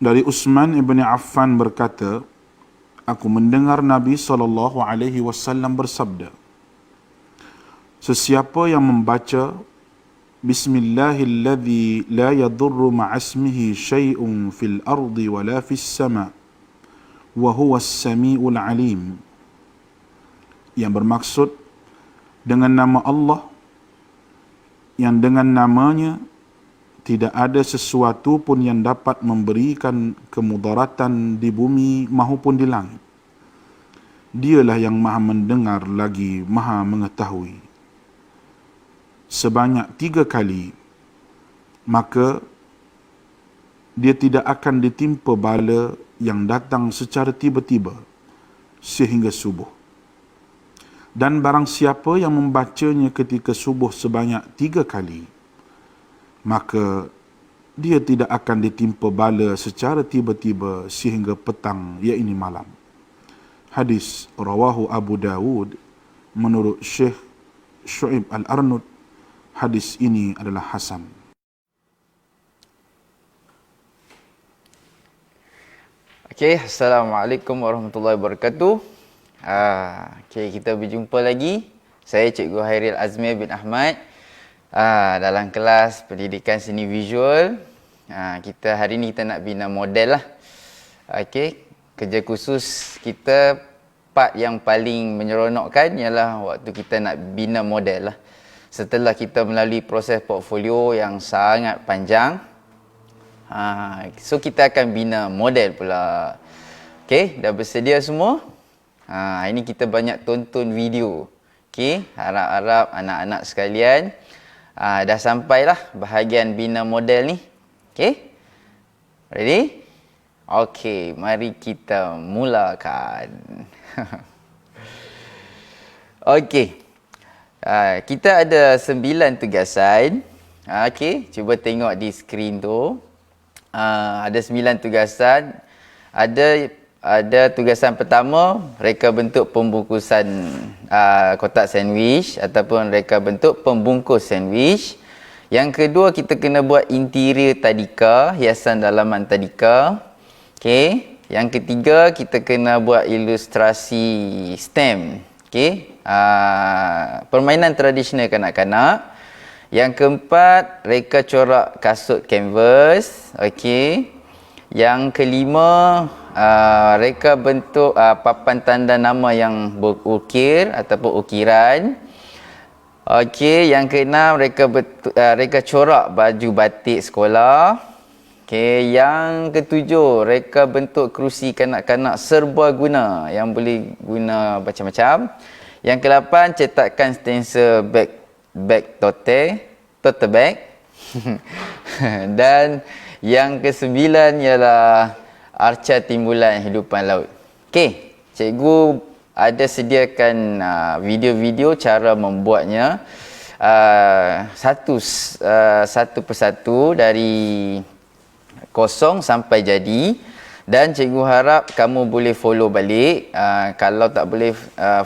Dari Utsman ibn Affan berkata, aku mendengar Nabi SAW bersabda, sesiapa yang membaca Bismillahilladzi la yadurru ma'asmihi syai'un fil ardi wala fis sama' wa huwas sami'ul alim, yang bermaksud dengan nama Allah yang dengan namanya tidak ada sesuatu pun yang dapat memberikan kemudaratan di bumi maupun di langit. Dialah yang maha mendengar lagi maha mengetahui. Sebanyak 3 kali, maka dia tidak akan ditimpa bala yang datang secara tiba-tiba sehingga subuh. Dan barang siapa yang membacanya ketika subuh sebanyak 3 kali, maka dia tidak akan ditimpa bala secara tiba-tiba sehingga petang, iaitu malam. Hadis rawahu Abu Dawud menurut Syekh Syu'ib Al-Arnud. Hadis ini adalah hasan. Okey, Assalamualaikum warahmatullahi wabarakatuh. Okey, kita berjumpa lagi. Saya Cikgu Hairil Azmi bin Ahmad. Dalam kelas pendidikan seni visual. Kita hari ni kita nak bina model lah. Okey, kerja khusus kita part yang paling menyeronokkan ialah waktu kita nak bina model lah. Setelah kita melalui proses portfolio yang sangat panjang, so kita akan bina model pula. Okey, dah bersedia semua? Ini kita banyak tonton video. Okey, harap-harap anak-anak sekalian dah sampailah bahagian bina model ni. Okey? Ready? Okey, mari kita mulakan. Okey. Kita ada 9 tugasan. Okey, cuba tengok di skrin tu. Ada 9 tugasan. Ada tugasan pertama, reka bentuk pembungkusan kotak sandwich ataupun reka bentuk pembungkus sandwich. Yang kedua, kita kena buat interior tadika, hiasan dalaman tadika. Okey. Yang ketiga, kita kena buat ilustrasi stem. Okey. Permainan tradisional kanak-kanak. Yang keempat, reka corak kasut kanvas. Okey. Yang kelima, reka bentuk papan tanda nama yang berukir ataupun ukiran. Okey, yang keenam, reka corak baju batik sekolah. Okey, yang ketujuh, reka bentuk kerusi kanak-kanak serbaguna yang boleh guna macam-macam. Yang ke-8, cetakkan stencil bag tote bag. Dan yang ke-9 ialah arca timbulan hidupan laut. Okey, cikgu ada sediakan video-video cara membuatnya satu persatu dari kosong sampai jadi. Dan cikgu harap kamu boleh follow balik. Kalau tak boleh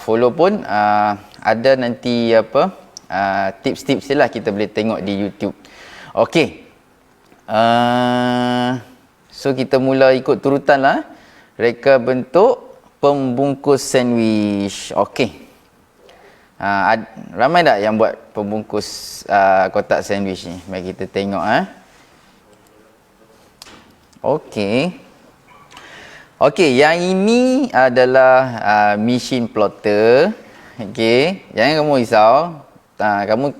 follow pun ada nanti tips-tips lah kita boleh tengok di YouTube. Okey. So kita mula ikut turutan lah. Reka bentuk pembungkus sandwich. Okey. Ramai tak yang buat pembungkus kotak sandwich ni? Mari kita tengok. Okey. Okey, yang ini adalah machine plotter. Okey, jangan kamu risau. Kamu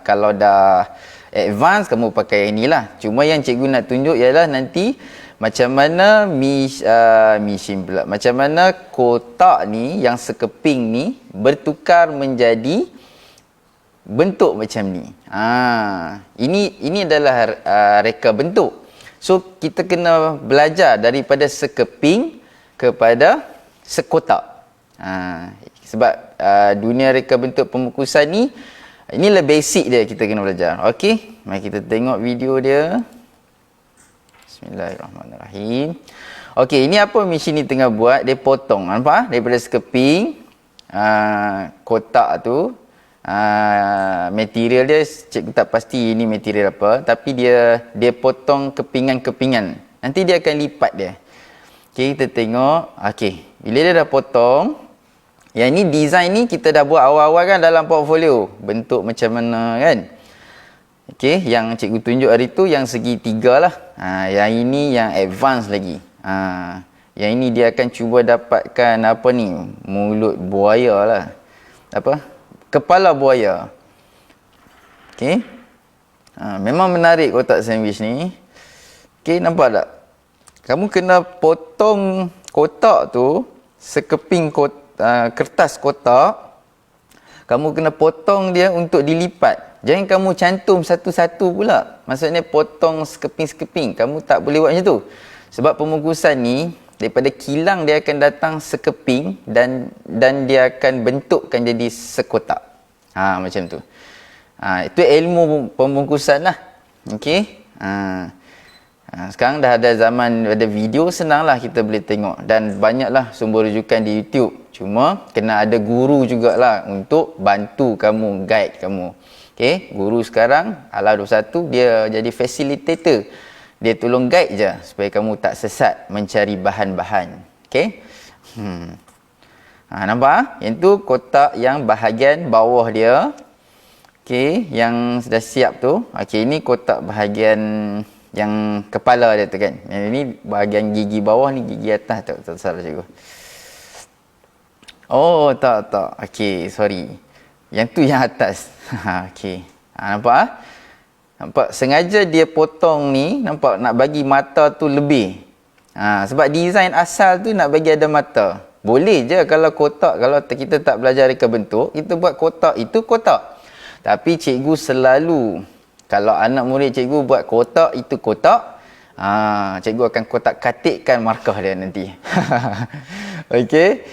kalau dah advance, kamu pakai yang inilah. Cuma yang cikgu nak tunjuk ialah nanti macam mana machine pula. Macam mana kotak ni yang sekeping ni bertukar menjadi bentuk macam ni. Ini adalah reka bentuk. So kita kena belajar daripada sekeping kepada sekotak. Sebab dunia reka bentuk pembungkusan ni, inilah basic dia kita kena belajar. Okey, mari kita tengok video dia. Bismillahirrahmanirrahim. Okey, ini apa mesin ni tengah buat? Dia potong, nampak? Daripada sekeping kotak tu. Material dia cikgu tak pasti ini material apa, tapi dia potong kepingan-kepingan. Nanti dia akan lipat dia. Okey, kita tengok. Okey, bila dia dah potong, yang ni design ni kita dah buat awal-awal kan dalam portfolio. Bentuk macam mana kan. Okey, yang cikgu tunjuk hari tu yang segitiga lah. Yang ini yang advance lagi. Yang ini dia akan cuba dapatkan apa ni? Mulut buaya lah. Apa? Kepala buaya. Okey. Memang menarik kotak sandwich ni. Okey, nampak tak? Kamu kena potong kotak tu, sekeping kertas kotak. Kamu kena potong dia untuk dilipat. Jangan kamu cantum satu-satu pula. Maksudnya potong sekeping-sekeping. Kamu tak boleh buat macam tu. Sebab pembungkusan ni, daripada kilang dia akan datang sekeping dan dia akan bentukkan jadi sekotak. Macam tu. Itu ilmu pembungkusan lah. Okey. Sekarang dah ada zaman, ada video, senanglah kita boleh tengok. Dan banyaklah sumber rujukan di YouTube. Cuma kena ada guru jugalah untuk bantu kamu, guide kamu. Okay? Guru sekarang, Ala21, dia jadi facilitator. Dia tolong guide je supaya kamu tak sesat mencari bahan-bahan. Okay? Nampak? Yang tu kotak yang bahagian bawah dia. Okay? Yang sudah siap tu. Okay, ini kotak bahagian yang kepala dia tu kan. Yang ini bahagian gigi bawah ni, gigi atas tak salah cikgu. Oh, tak. Okey, sorry. Yang tu yang atas. Okey. Nampak? Nampak sengaja dia potong ni, nampak nak bagi mata tu lebih. Sebab design asal tu nak bagi ada mata. Boleh je kalau kotak, kalau kita tak belajar reka bentuk, kita buat kotak itu kotak. Tapi cikgu selalu, kalau anak murid cikgu buat kotak itu kotak, cikgu akan kotak-katikkan markah dia nanti. Okey.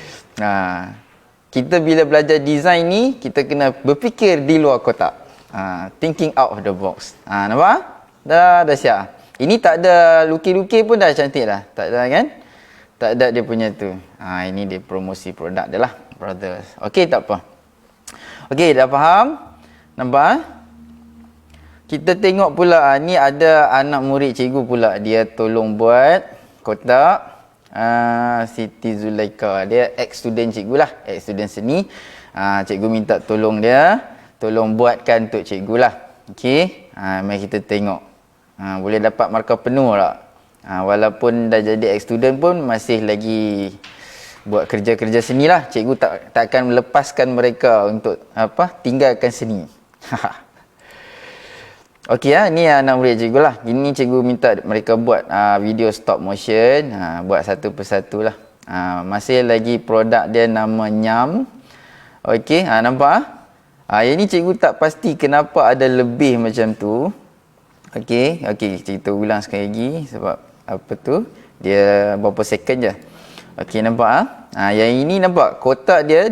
Kita bila belajar design ni, kita kena berfikir di luar kotak. Thinking out of the box. Nampak? Dah siap. Ini tak ada lukis-lukis pun dah cantik dah. Tak ada kan? Tak ada dia punya tu. Ini dia promosi produk dia lah, brothers. Okey, tak apa. Okey, dah faham? Nampak? Kita tengok pula, ni ada anak murid cikgu pula. Dia tolong buat kotak. Siti Zulaika. Dia ex-student cikgu lah. Ex-student seni. Cikgu minta tolong dia. Tolong buatkan untuk cikgu lah. Okey. Mari kita tengok. Boleh dapat markah penuh tak? Walaupun dah jadi ex-student pun masih lagi buat kerja-kerja seni lah. Cikgu tak akan melepaskan mereka untuk tinggalkan seni. Okey, ni anak murid cikgu lah. Ini cikgu minta mereka buat video stop motion. Buat satu persatu lah. Masih lagi produk dia nama Nyam. Okey, nampak? Yang ni cikgu tak pasti kenapa ada lebih macam tu. Okey, kita ulang sekali lagi. Sebab apa tu? Dia berapa second je. Okey, nampak? Yang ini nampak? Kotak dia,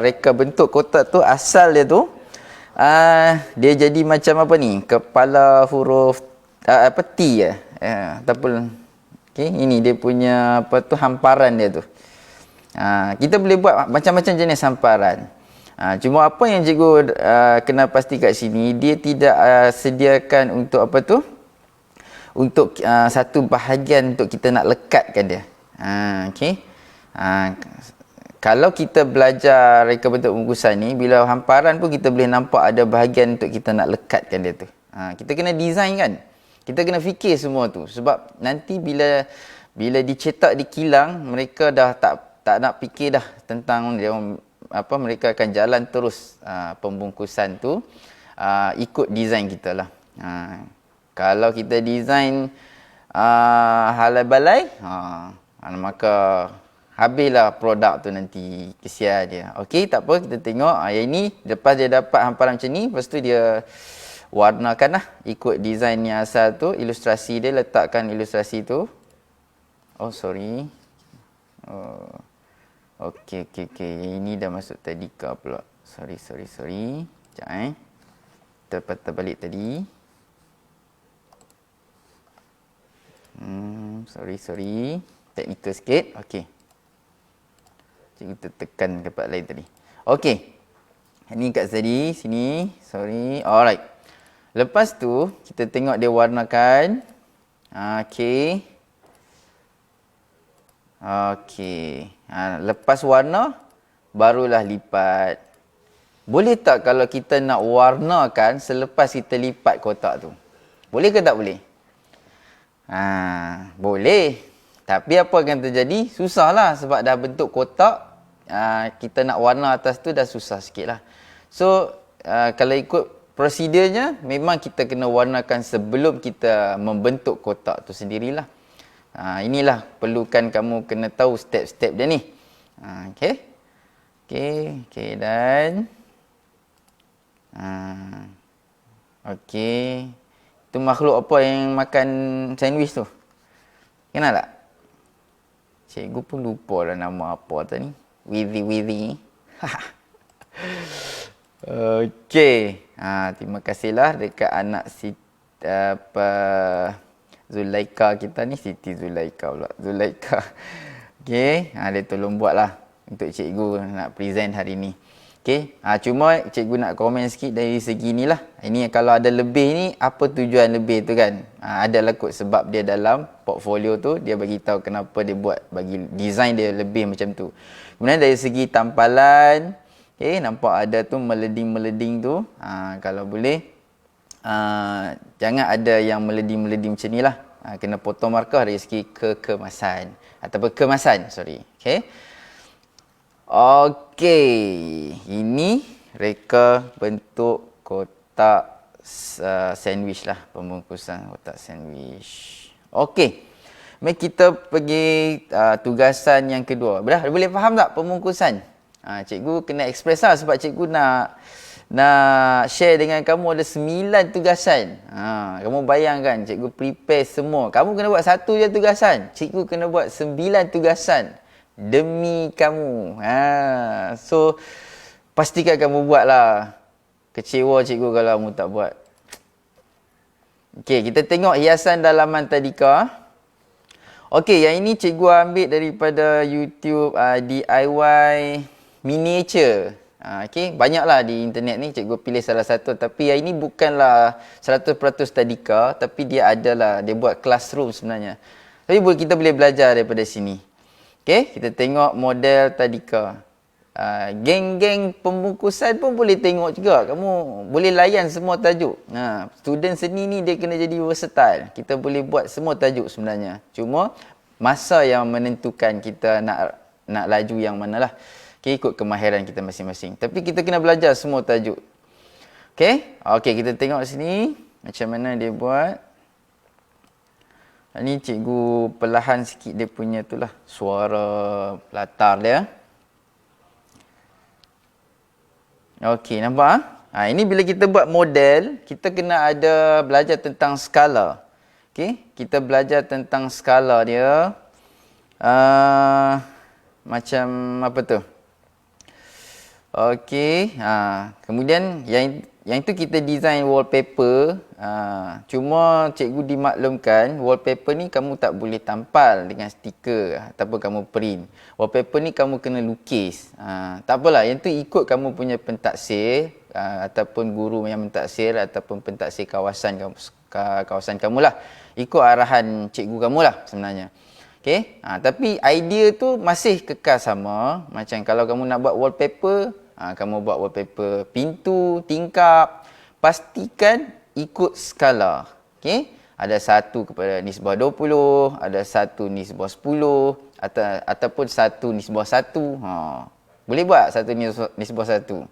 reka bentuk kotak tu, asal dia tu, dia jadi macam apa ni? Kepala huruf T ya. Ataupun ini dia punya hamparan dia tu. Kita boleh buat macam-macam jenis hamparan. Cuma apa yang cikgu kena pasti kat sini, dia tidak sediakan untuk untuk satu bahagian untuk kita nak lekatkan dia. Okey. Kalau kita belajar reka bentuk pembungkusan ni, bila hamparan pun kita boleh nampak ada bahagian untuk kita nak lekatkan dia tu. Kita kena design kan. Kita kena fikir semua tu. Sebab nanti bila dicetak di kilang, mereka dah tak nak fikir dah tentang dia, mereka akan jalan terus pembungkusan tu ikut design kita lah. Kalau kita design halai balai, maka habislah produk tu nanti, kesian dia. Okey, tak apa, kita tengok. Yang ini, lepas dia dapat hamparan macam ni, lepas tu dia warnakan lah, ikut design yang asal tu, ilustrasi dia, letakkan ilustrasi tu. Oh, sorry. Okey. Ini dah masuk tadika pula. Sorry. Sekejap Kita balik tadi. Sorry. Teknikal sikit. Okey. Cikgu tekan tempat lain tadi. Okey. Ini kat sini. Sorry. Alright. Lepas tu, kita tengok dia warnakan. Okey. Okey. Lepas warna, barulah lipat. Boleh tak kalau kita nak warnakan selepas kita lipat kotak tu? Boleh ke tak boleh? Boleh. Tapi apa akan terjadi? Susahlah sebab dah bentuk kotak. Kita nak warna atas tu dah susah sikit lah. So, kalau ikut prosedurnya, memang kita kena warnakan sebelum kita membentuk kotak tu sendirilah. Inilah perlukan kamu kena tahu step-step dia ni. Okey. Okey, dan okey. Itu makhluk apa yang makan sandwich tu? Kenal tak? Cikgu pun lupa dah nama apa tadi. Withy. Okey. Terima kasihlah dekat anak Zulaika kita ni, Siti Zulaika pula. Zulaika. Okey, dia tolong buatlah untuk cikgu nak present hari ni. Okey, cuma cikgu nak komen sikit dari segi ni lah. Ini kalau ada lebih ni, apa tujuan lebih tu kan? Adalah kot sebab dia dalam portfolio tu, dia bagi tahu kenapa dia buat, bagi design dia lebih macam tu. Kemudian dari segi tampalan, okey, nampak ada tu meleding-meleding tu. Kalau boleh, jangan ada yang meleding-meleding macam ni lah. Kena potong markah dari segi kekemasan. Ataupun kemasan, sorry. Okey. Okey, ini reka bentuk kotak sandwich lah, pembungkusan kotak sandwich. Okey, mari kita pergi tugasan yang kedua. Boleh faham tak pembungkusan? Cikgu kena express lah sebab cikgu nak share dengan kamu ada 9 tugasan. Kamu bayangkan cikgu prepare semua. Kamu kena buat 1 je tugasan. Cikgu kena buat 9 tugasan demi kamu. So pastikan kamu buatlah. Kecewa cikgu kalau kamu tak buat. Okey, kita tengok hiasan dalaman tadika. Okey, yang ini cikgu ambil daripada YouTube DIY miniature. Okey, banyaklah di internet ni, cikgu pilih salah satu, tapi yang ini bukanlah 100% tadika, tapi dia adalah, dia buat classroom sebenarnya. Tapi kita boleh belajar daripada sini. Okey, kita tengok model tadika. Geng-geng pembungkusan pun boleh tengok juga. Kamu boleh layan semua tajuk. Student seni ni dia kena jadi versatile. Kita boleh buat semua tajuk sebenarnya. Cuma masa yang menentukan kita nak laju yang manalah. Okey, ikut kemahiran kita masing-masing. Tapi kita kena belajar semua tajuk. Okey? Okey, kita tengok sini macam mana dia buat. Ini cikgu perlahan sikit dia punya tu lah, suara latar dia. Okey, nampak? Ini bila kita buat model, kita kena ada belajar tentang skala. Okey, kita belajar tentang skala dia. Macam apa tu? Okey, kemudian yang itu kita design wallpaper. Cuma cikgu dimaklumkan wallpaper ni kamu tak boleh tampal dengan stiker ataupun kamu print. Wallpaper ni kamu kena lukis. Tak apalah, yang tu ikut kamu punya pentaksir ataupun guru yang mentaksir ataupun pentaksir kawasan kamu lah. Ikut arahan cikgu kamu lah sebenarnya. Okey, tapi idea tu masih kekal sama. Macam kalau kamu nak buat wallpaper, kamu buat wallpaper pintu, tingkap, pastikan ikut skala. Okey, ada 1 kepada nisbah 20, ada 1 nisbah 10 ataupun 1 nisbah 1. Boleh buat 1 nisbah 1.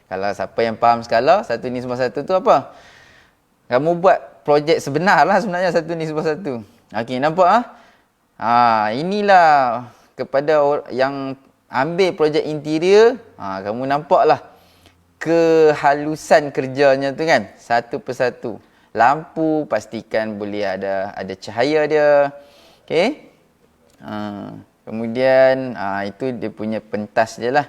Kalau siapa yang faham skala, 1 nisbah 1 tu apa? Kamu buat projek sebenar lah sebenarnya 1 nisbah 1. Okey, nampak inilah kepada yang ambil projek interior, kamu nampaklah kehalusan kerjanya tu kan, satu persatu. Lampu pastikan boleh ada cahaya dia. Okey. Kemudian itu dia punya pentas dia lah.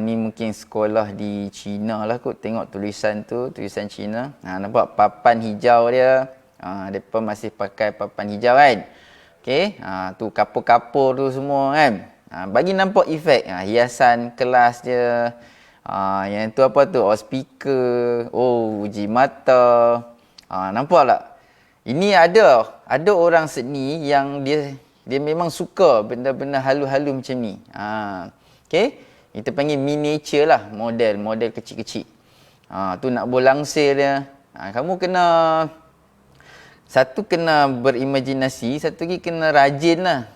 Ni mungkin sekolah di China lah kot. Tengok tulisan tu, tulisan China. Nampak papan hijau dia. Mereka masih pakai papan hijau kan. Okey. Tu kapur-kapur tu semua kan. Bagi nampak efek. Hiasan kelas dia. Yang tu apa tu? Speaker. Uji mata. Nampak tak? Ini ada orang seni yang dia Dia memang suka benda-benda halu-halu macam ni. Okey. Kita panggil miniature lah, model kecil-kecil. Tu nak buat langsir dia. Kamu kena, satu kena berimajinasi, satu lagi kena rajin lah.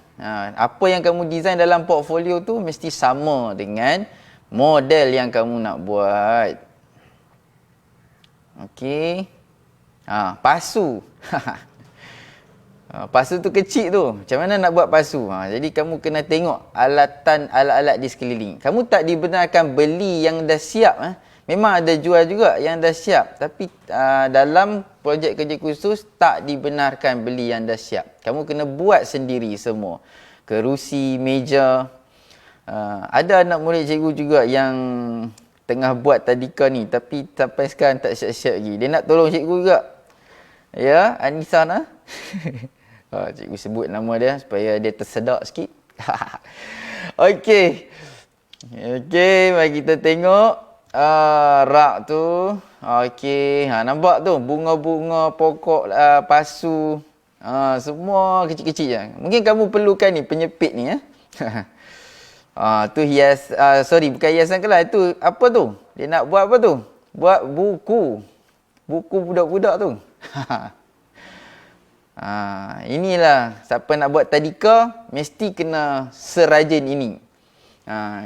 Apa yang kamu design dalam portfolio tu mesti sama dengan model yang kamu nak buat. Okey. Pasu. Pasu tu kecil tu. Macam mana nak buat pasu? Jadi kamu kena tengok alat-alat di sekeliling. Kamu tak dibenarkan beli yang dah siap. Memang ada jual juga yang dah siap. Tapi dalam projek kerja khusus tak dibenarkan beli yang dah siap. Kamu kena buat sendiri semua. Kerusi, meja. Ada anak murid cikgu juga yang tengah buat tadika ni. Tapi sampai sekarang tak siap-siap lagi. Dia nak tolong cikgu juga. Ya, Anissa. Cikgu sebut nama dia supaya dia tersedak sikit. Okey. Okey, mari kita tengok rak tu. Okey, nampak tu bunga-bunga pokok pasu. Semua kecil-kecil je. Mungkin kamu perlukan ni penyepit ni ya. Tu hias bukan hiasan kelas, itu apa tu? Dia nak buat apa tu? Buat buku. Buku budak-budak tu. Inilah siapa nak buat tadika mesti kena serajin ini.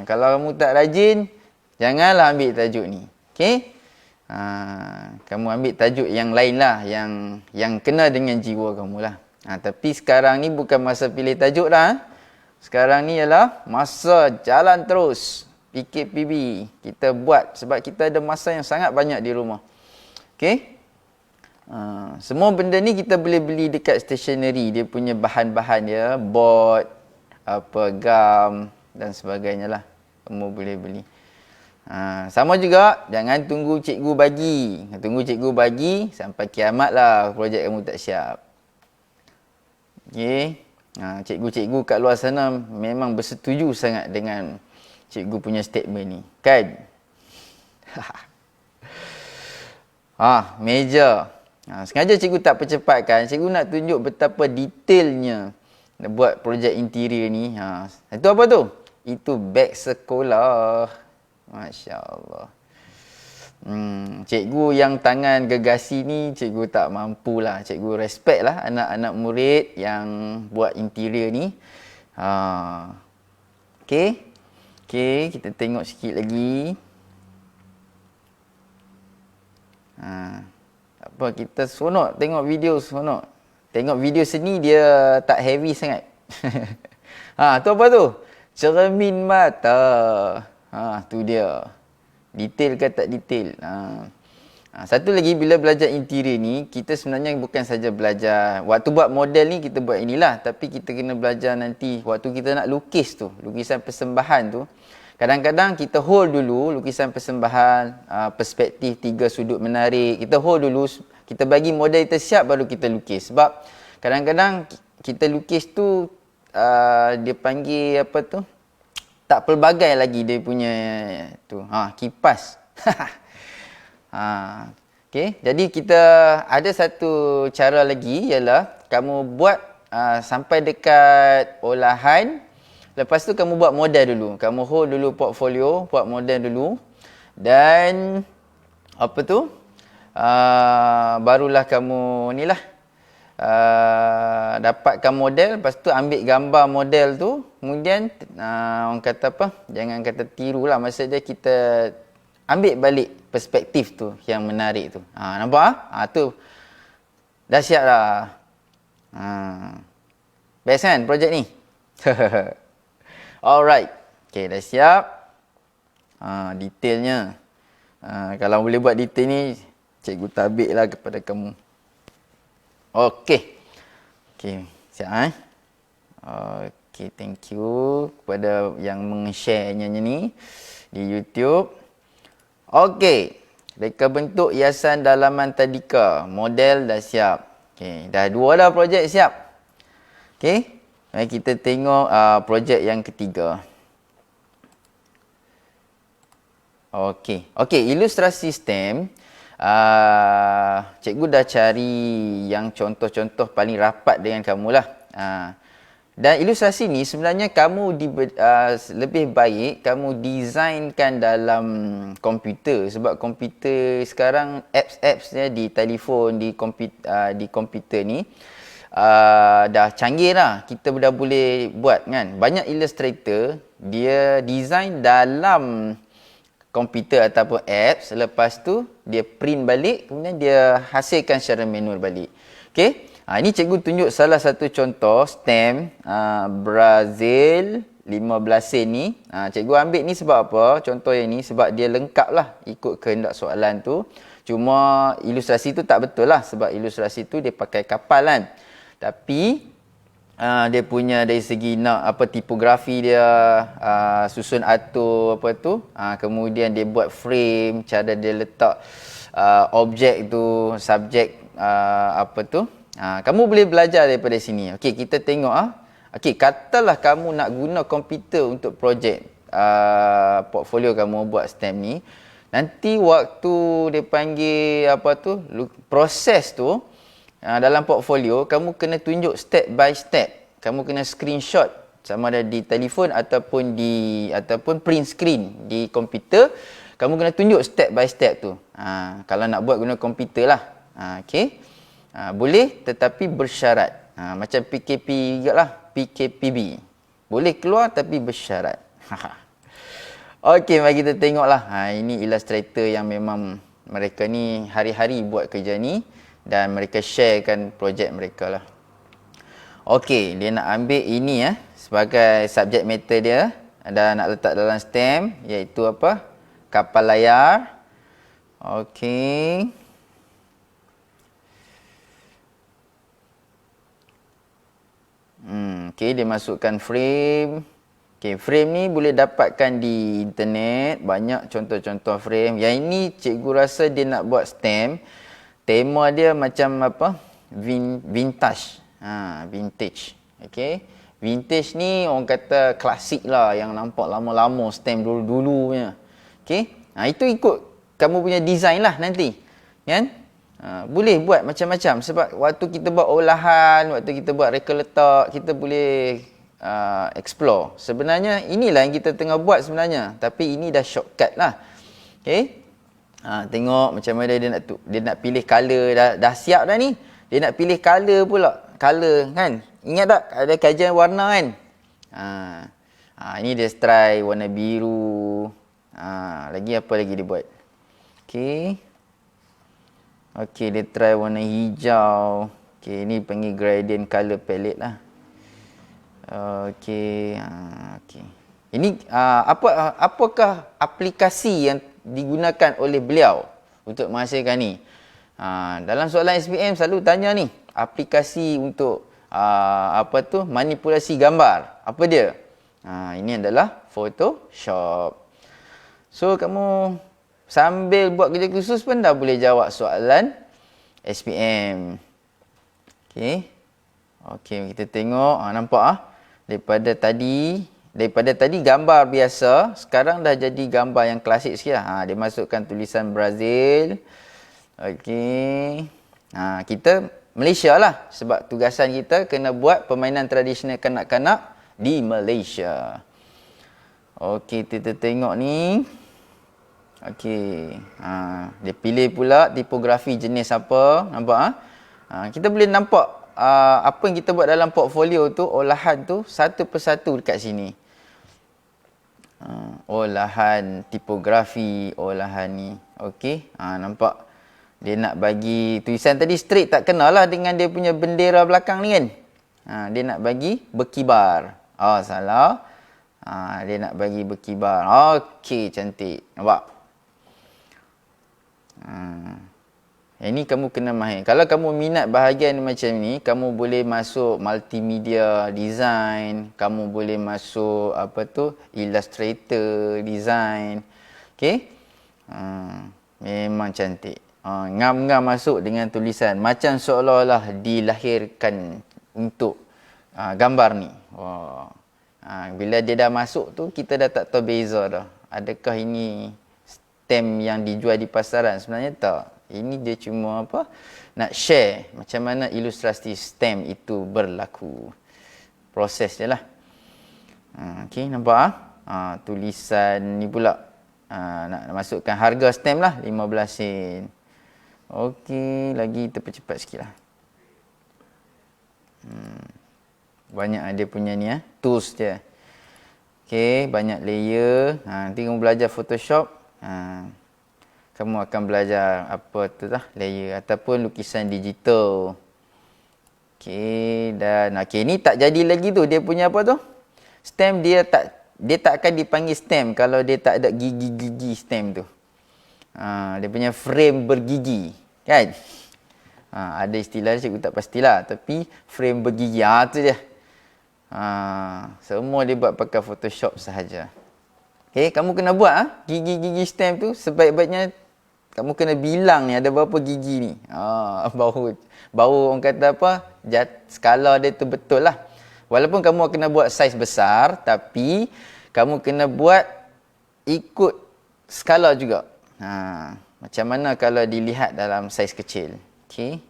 Kalau kamu tak rajin, janganlah ambil tajuk ni. Okey? Kamu ambil tajuk yang lain lah, yang kena dengan jiwa kamu lah. Tapi sekarang ni bukan masa pilih tajuk lah. Sekarang ni ialah masa jalan terus. PKPB kita buat sebab kita ada masa yang sangat banyak di rumah. Okey? Semua benda ni kita boleh beli dekat stationery. Dia punya bahan-bahan dia, board, gam dan sebagainya lah. Kamu boleh beli. Sama juga, jangan tunggu cikgu bagi. Tunggu cikgu bagi sampai kiamat lah projek kamu tak siap. Okay. Cikgu-cikgu kat luar sana memang bersetuju sangat dengan cikgu punya statement ni. Kan? Meja. Sengaja cikgu tak percepatkan. Cikgu nak tunjuk betapa detailnya nak buat projek interior ni. Itu apa tu? Itu beg sekolah. Masya Allah. Cikgu yang tangan gegasi ni, cikgu tak mampulah. Cikgu respect lah anak-anak murid yang buat interior ni. Okey. Okey, kita tengok sikit lagi. Apa, kita seronok tengok video, seronok. Tengok video seni dia tak heavy sangat. Tu apa tu? Cermin mata. Tu dia. Detail ke tak detail? Satu lagi, bila belajar interior ni, kita sebenarnya bukan saja belajar. Waktu buat model ni, kita buat inilah. Tapi kita kena belajar nanti, waktu kita nak lukis tu, lukisan persembahan tu. Kadang-kadang kita hold dulu lukisan persembahan, perspektif 3 sudut menarik. Kita hold dulu, kita bagi model kita siap, baru kita lukis. Sebab kadang-kadang kita lukis tu, dia panggil apa tu? Tak pelbagai lagi dia punya tu. Kipas. Okay. Jadi kita ada satu cara lagi, ialah kamu buat sampai dekat olahan. Lepas tu kamu buat model dulu. Kamu hold dulu portfolio, buat model dulu. Dan apa tu? Barulah kamu ni lah. Dapatkan model, lepas tu ambil gambar model tu. Kemudian orang kata apa? Jangan kata tiru lah. Maksudnya kita ambil balik perspektif tu yang menarik tu. Nampak? Tu dah siap dah. Best kan projek ni? Alright. Okay, dah siap. Detailnya. Kalau boleh buat detail ni, cikgu tabik lah kepada kamu. Okay. Okay, siap Okay, thank you kepada yang meng-share-nya ni di YouTube. Okay. Reka bentuk hiasan dalaman tadika. Model dah siap. Okay, dah 2 dah projek siap. Okay. Mari kita tengok projek yang ketiga. Okey. Okey, ilustrasi STEM. Cikgu dah cari yang contoh-contoh paling rapat dengan kamu lah. Dan ilustrasi ni sebenarnya kamu lebih baik kamu desainkan dalam komputer, sebab komputer sekarang apps-appsnya di telefon, di komputer ni dah canggih lah. Kita dah boleh buat kan. Banyak Illustrator dia design dalam komputer ataupun apps, lepas tu dia print balik, kemudian dia hasilkan secara manual balik. Okey. Ini cikgu tunjuk salah satu contoh stem Brazil 15 sen ni. Cikgu ambil ni sebab apa? Contoh yang ni sebab dia lengkap lah ikut kehendak soalan tu. Cuma ilustrasi tu tak betul lah, sebab ilustrasi tu dia pakai kapal kan. Tapi dia punya dari segi tipografi dia, susun atur kemudian dia buat frame, cara dia letak objek tu, subjek kamu boleh belajar daripada sini. Okey, kita tengok Okey, katalah kamu nak guna komputer untuk projek portfolio kamu buat STEM ni. Nanti waktu dia panggil proses tu dalam portfolio, kamu kena tunjuk step by step. Kamu kena screenshot sama ada di telefon ataupun print screen di komputer. Kamu kena tunjuk step by step tu. Kalau nak buat guna komputer lah. Okey. Boleh tetapi bersyarat. Macam PKP juga lah. PKPB. Boleh keluar tapi bersyarat. Okey, mari kita tengoklah. Ini Illustrator yang memang mereka ni hari-hari buat kerja ni. Dan mereka sharekan projek mereka lah. Okey, dia nak ambil ini sebagai subject matter dia. Dan nak letak dalam STEM. Iaitu apa? Kapal layar. Okey. Okey, dia masukkan frame. Okey, frame ni boleh dapatkan di internet. Banyak contoh-contoh frame. Yang ini cikgu rasa dia nak buat STEM. Tema dia macam vintage. Vintage. Okey. Vintage ni orang kata klasik lah, yang nampak lama-lama STEM dulu-dulu punya. Okey. Itu ikut kamu punya design lah nanti. Kan? Boleh buat macam-macam, sebab waktu kita buat olahan, waktu kita buat reka letak, kita boleh explore. Sebenarnya inilah yang kita tengah buat sebenarnya, tapi ini dah shortcut lah. Okay. Tengok macam mana dia nak pilih color, dah siap dah ni. Dia nak pilih color pula. Color kan. Ingat tak ada kajian warna kan? Ini dia try warna biru. Lagi apa lagi dia buat? Okay. Okey, dia try warna hijau. Okey, ni panggil gradient color palette lah. Okey, okey. Ini apakah aplikasi yang digunakan oleh beliau untuk menghasilkan ni? Dalam soalan SPM selalu tanya ni, aplikasi untuk manipulasi gambar. Apa dia? Ini adalah Photoshop. So kamu sambil buat kerja khusus pun dah boleh jawab soalan SPM. Okey. Okey, kita tengok. Nampak Daripada tadi gambar biasa, sekarang dah jadi gambar yang klasik sikit lah. Dia masukkan tulisan Brazil. Okey. Kita Malaysia lah, sebab tugasan kita kena buat permainan tradisional kanak-kanak di Malaysia. Okey, kita tengok ni. Okey. Dia pilih pula tipografi jenis apa. Nampak kita boleh nampak apa yang kita buat dalam portfolio tu, olahan tu satu persatu dekat sini. Olahan tipografi, olahan ni. Okey. Nampak dia nak bagi tulisan tadi straight, tak kenalah dengan dia punya bendera belakang ni kan. Dia nak bagi berkibar. Salah. Dia nak bagi berkibar. Okey, cantik. Nampak? Ini kamu kena mahir. Kalau kamu minat bahagian macam ni, kamu boleh masuk multimedia design, kamu boleh masuk Illustrator design. Okey? Memang cantik. Ngam-ngam masuk dengan tulisan macam seolah-olah dilahirkan untuk gambar ni. Bila dia dah masuk tu, kita dah tak tahu beza dah. Adakah ini STEM yang dijual di pasaran? Sebenarnya tak. Ini dia cuma nak share macam mana ilustrasi STEM itu berlaku. proses dia lah. Okey, nampak tulisan ni pula. Nak masukkan harga stamp lah 15 sen. Okey, lagi terpercepat sikit lah. Banyak dia punya ni tools dia. Okey, banyak layer. Nanti kamu belajar Photoshop. Kamu akan belajar apa tu lah, layer ataupun lukisan digital. Okey, dan ni tak jadi lagi tu. Dia punya apa tu? Stamp dia tak akan dipanggil stamp kalau dia tak ada gigi-gigi stamp tu. Dia punya frame bergigi, kan? Ada istilah dia, cikgu tak pastilah, tapi frame bergigi tu dia. Semua dia buat pakai Photoshop sahaja. Okey, kamu kena buat gigi-gigi stamp tu sebaik-baiknya kamu kena bilang ni ada berapa gigi ni. Baru orang kata apa? Skala dia tu betul lah. Walaupun kamu kena buat saiz besar, tapi kamu kena buat ikut skala juga. Macam mana kalau dilihat dalam saiz kecil. Okey.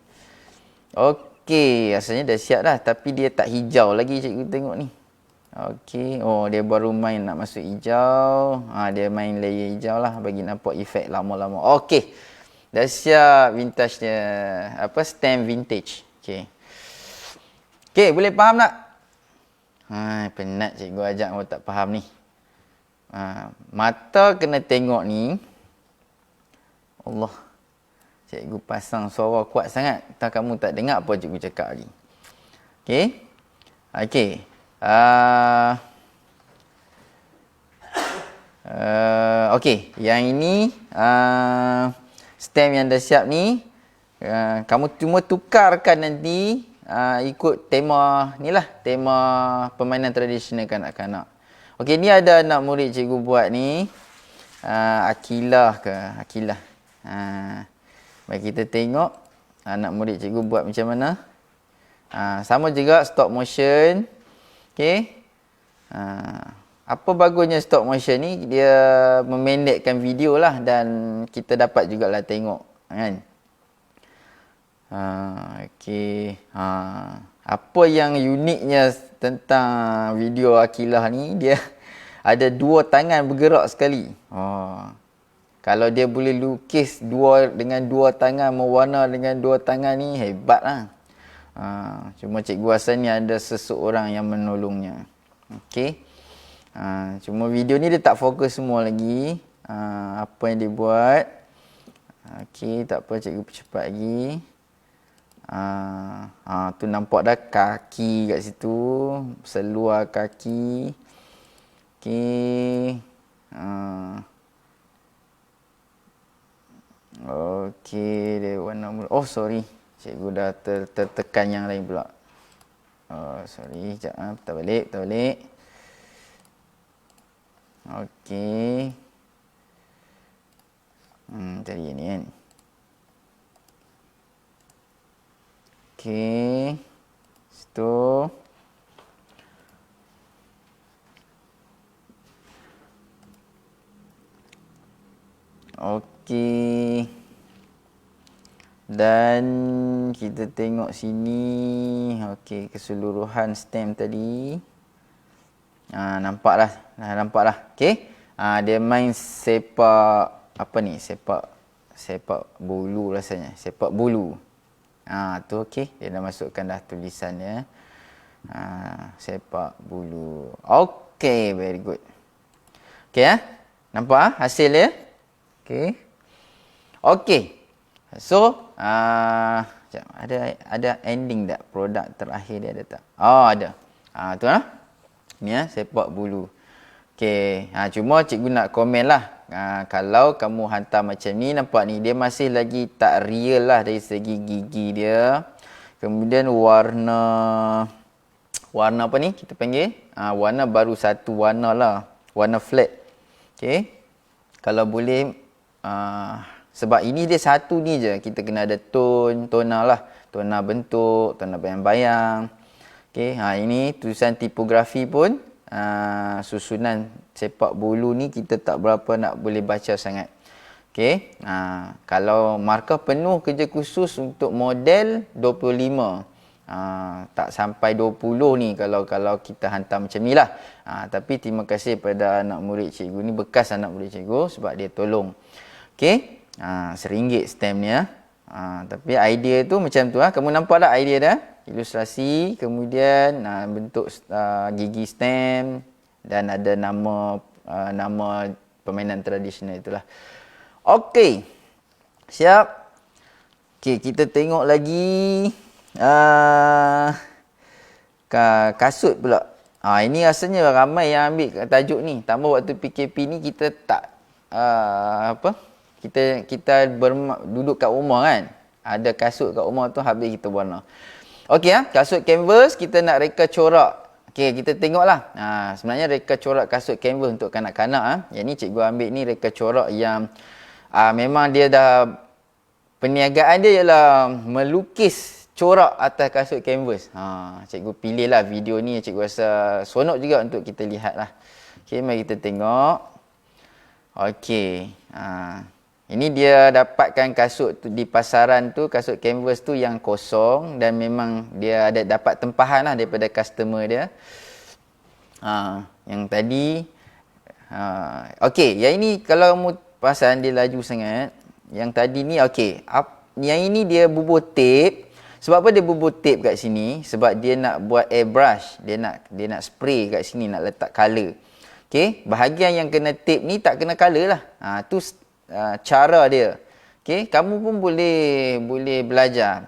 Okey, rasanya dah siap dah. Tapi dia tak hijau lagi, cikgu tengok ni. Okey. Dia baru main nak masuk hijau. Dia main layer hijau lah bagi nampak efek lama-lama. Okey. Dah siap vintage dia. Stamp vintage. Okey. Okey, boleh faham tak? Penat cikgu ajak orang tak faham ni. Mata kena tengok ni. Allah. Cikgu pasang suara kuat sangat. Tak kamu tak dengar apa cikgu cakap lagi. Okey. Okey. Okey. Yang ini stamp yang dah siap ni. Kamu cuma tukarkan nanti ikut tema ni lah. Tema permainan tradisional kanak-kanak. Okey, ni ada anak murid cikgu buat ni. Akilah ke? Akilah. Bagi kita tengok anak murid cikgu buat macam mana. Sama juga stop motion. Okey. Apa bagusnya stop motion ni? Dia memendekkan video lah dan kita dapat jugalah tengok, kan? Okey. Apa yang uniknya tentang video Akilah ni, dia ada dua tangan bergerak sekali. Kalau dia boleh lukis dengan dua tangan, mewarna dengan dua tangan ni, hebat lah. Cuma cikgu rasa ni ada seseorang yang menolongnya. Okey. Cuma video ni dia tak fokus semua lagi. Apa yang dia buat. Okey, tak apa, cikgu percepat lagi. Tu nampak dah kaki kat situ. Seluar kaki. Okey. Okey, dia warna mula. Sorry. Cikgu dah tertekan yang lain pula. Sorry. Sekejap. Putar balik. Okey. Cari ni kan. Okey. Situ. Okey. Dan kita tengok sini. Okey, keseluruhan stamp tadi. Nampak dah. Okey. Dia main sepak apa ni? Sepak bulu rasanya. Sepak bulu. Tu okey. Dia dah masukkan dah tulisannya. Sepak bulu. Okey, very good. Okey nampak hasil dia? Okey. So, ada ending tak? Produk terakhir dia ada tak? Ada. Tu lah. Ni sepak bulu. Okey. Cuma cikgu nak komen lah. Kalau kamu hantar macam ni, nampak ni, dia masih lagi tak real lah dari segi gigi dia. Kemudian warna apa ni? Kita panggil. Warna baru satu warna lah. Warna flat. Okey. Kalau boleh, sebab ini dia satu ni je. Kita kena ada tona lah. Tona bentuk, tona bayang-bayang. Okey, ini tulisan tipografi pun susunan sepak bulu ni kita tak berapa nak boleh baca sangat. Okey, kalau markah penuh kerja khusus untuk model 25. Tak sampai 20 ni kalau kita hantar macam ni lah. Tapi terima kasih pada anak murid cikgu ni, bekas anak murid cikgu, sebab dia tolong. Okey, RM1 stem ni ya. Tapi idea tu macam tu lah. Kamu nampak tak idea dah? Ilustrasi, kemudian bentuk gigi stem dan ada nama permainan tradisional itulah. Okey. Siap. Okey, kita tengok lagi kasut pula. Ini rasanya ramai yang ambil tajuk ni. Tambah waktu PKP ni kita tak kita duduk kat rumah kan. Ada kasut kat rumah tu, habis kita warna. Okey kasut canvas kita nak reka corak. Okey, kita tengoklah. Sebenarnya reka corak kasut canvas untuk kanak-kanak. Yang ni cikgu ambil ni reka corak yang memang dia dah, perniagaan dia ialah melukis corak atas kasut canvas. Cikgu pilih lah video ni, cikgu rasa seronok juga untuk kita lihat lah. Okey, mari kita tengok. Okey. Ini dia dapatkan kasut tu di pasaran tu, kasut canvas tu yang kosong, dan memang dia ada dapat tempahan lah daripada customer dia. Yang tadi okey, yang ini kalau kamu perasan dia laju sangat. Yang tadi ni okey, yang ini dia bubuh tape. Sebab apa dia bubuh tape kat sini? Sebab dia nak buat airbrush, dia nak spray kat sini, nak letak color. Okey, bahagian yang kena tape ni tak kena color lah. Tu cara dia. Okey, kamu pun boleh belajar.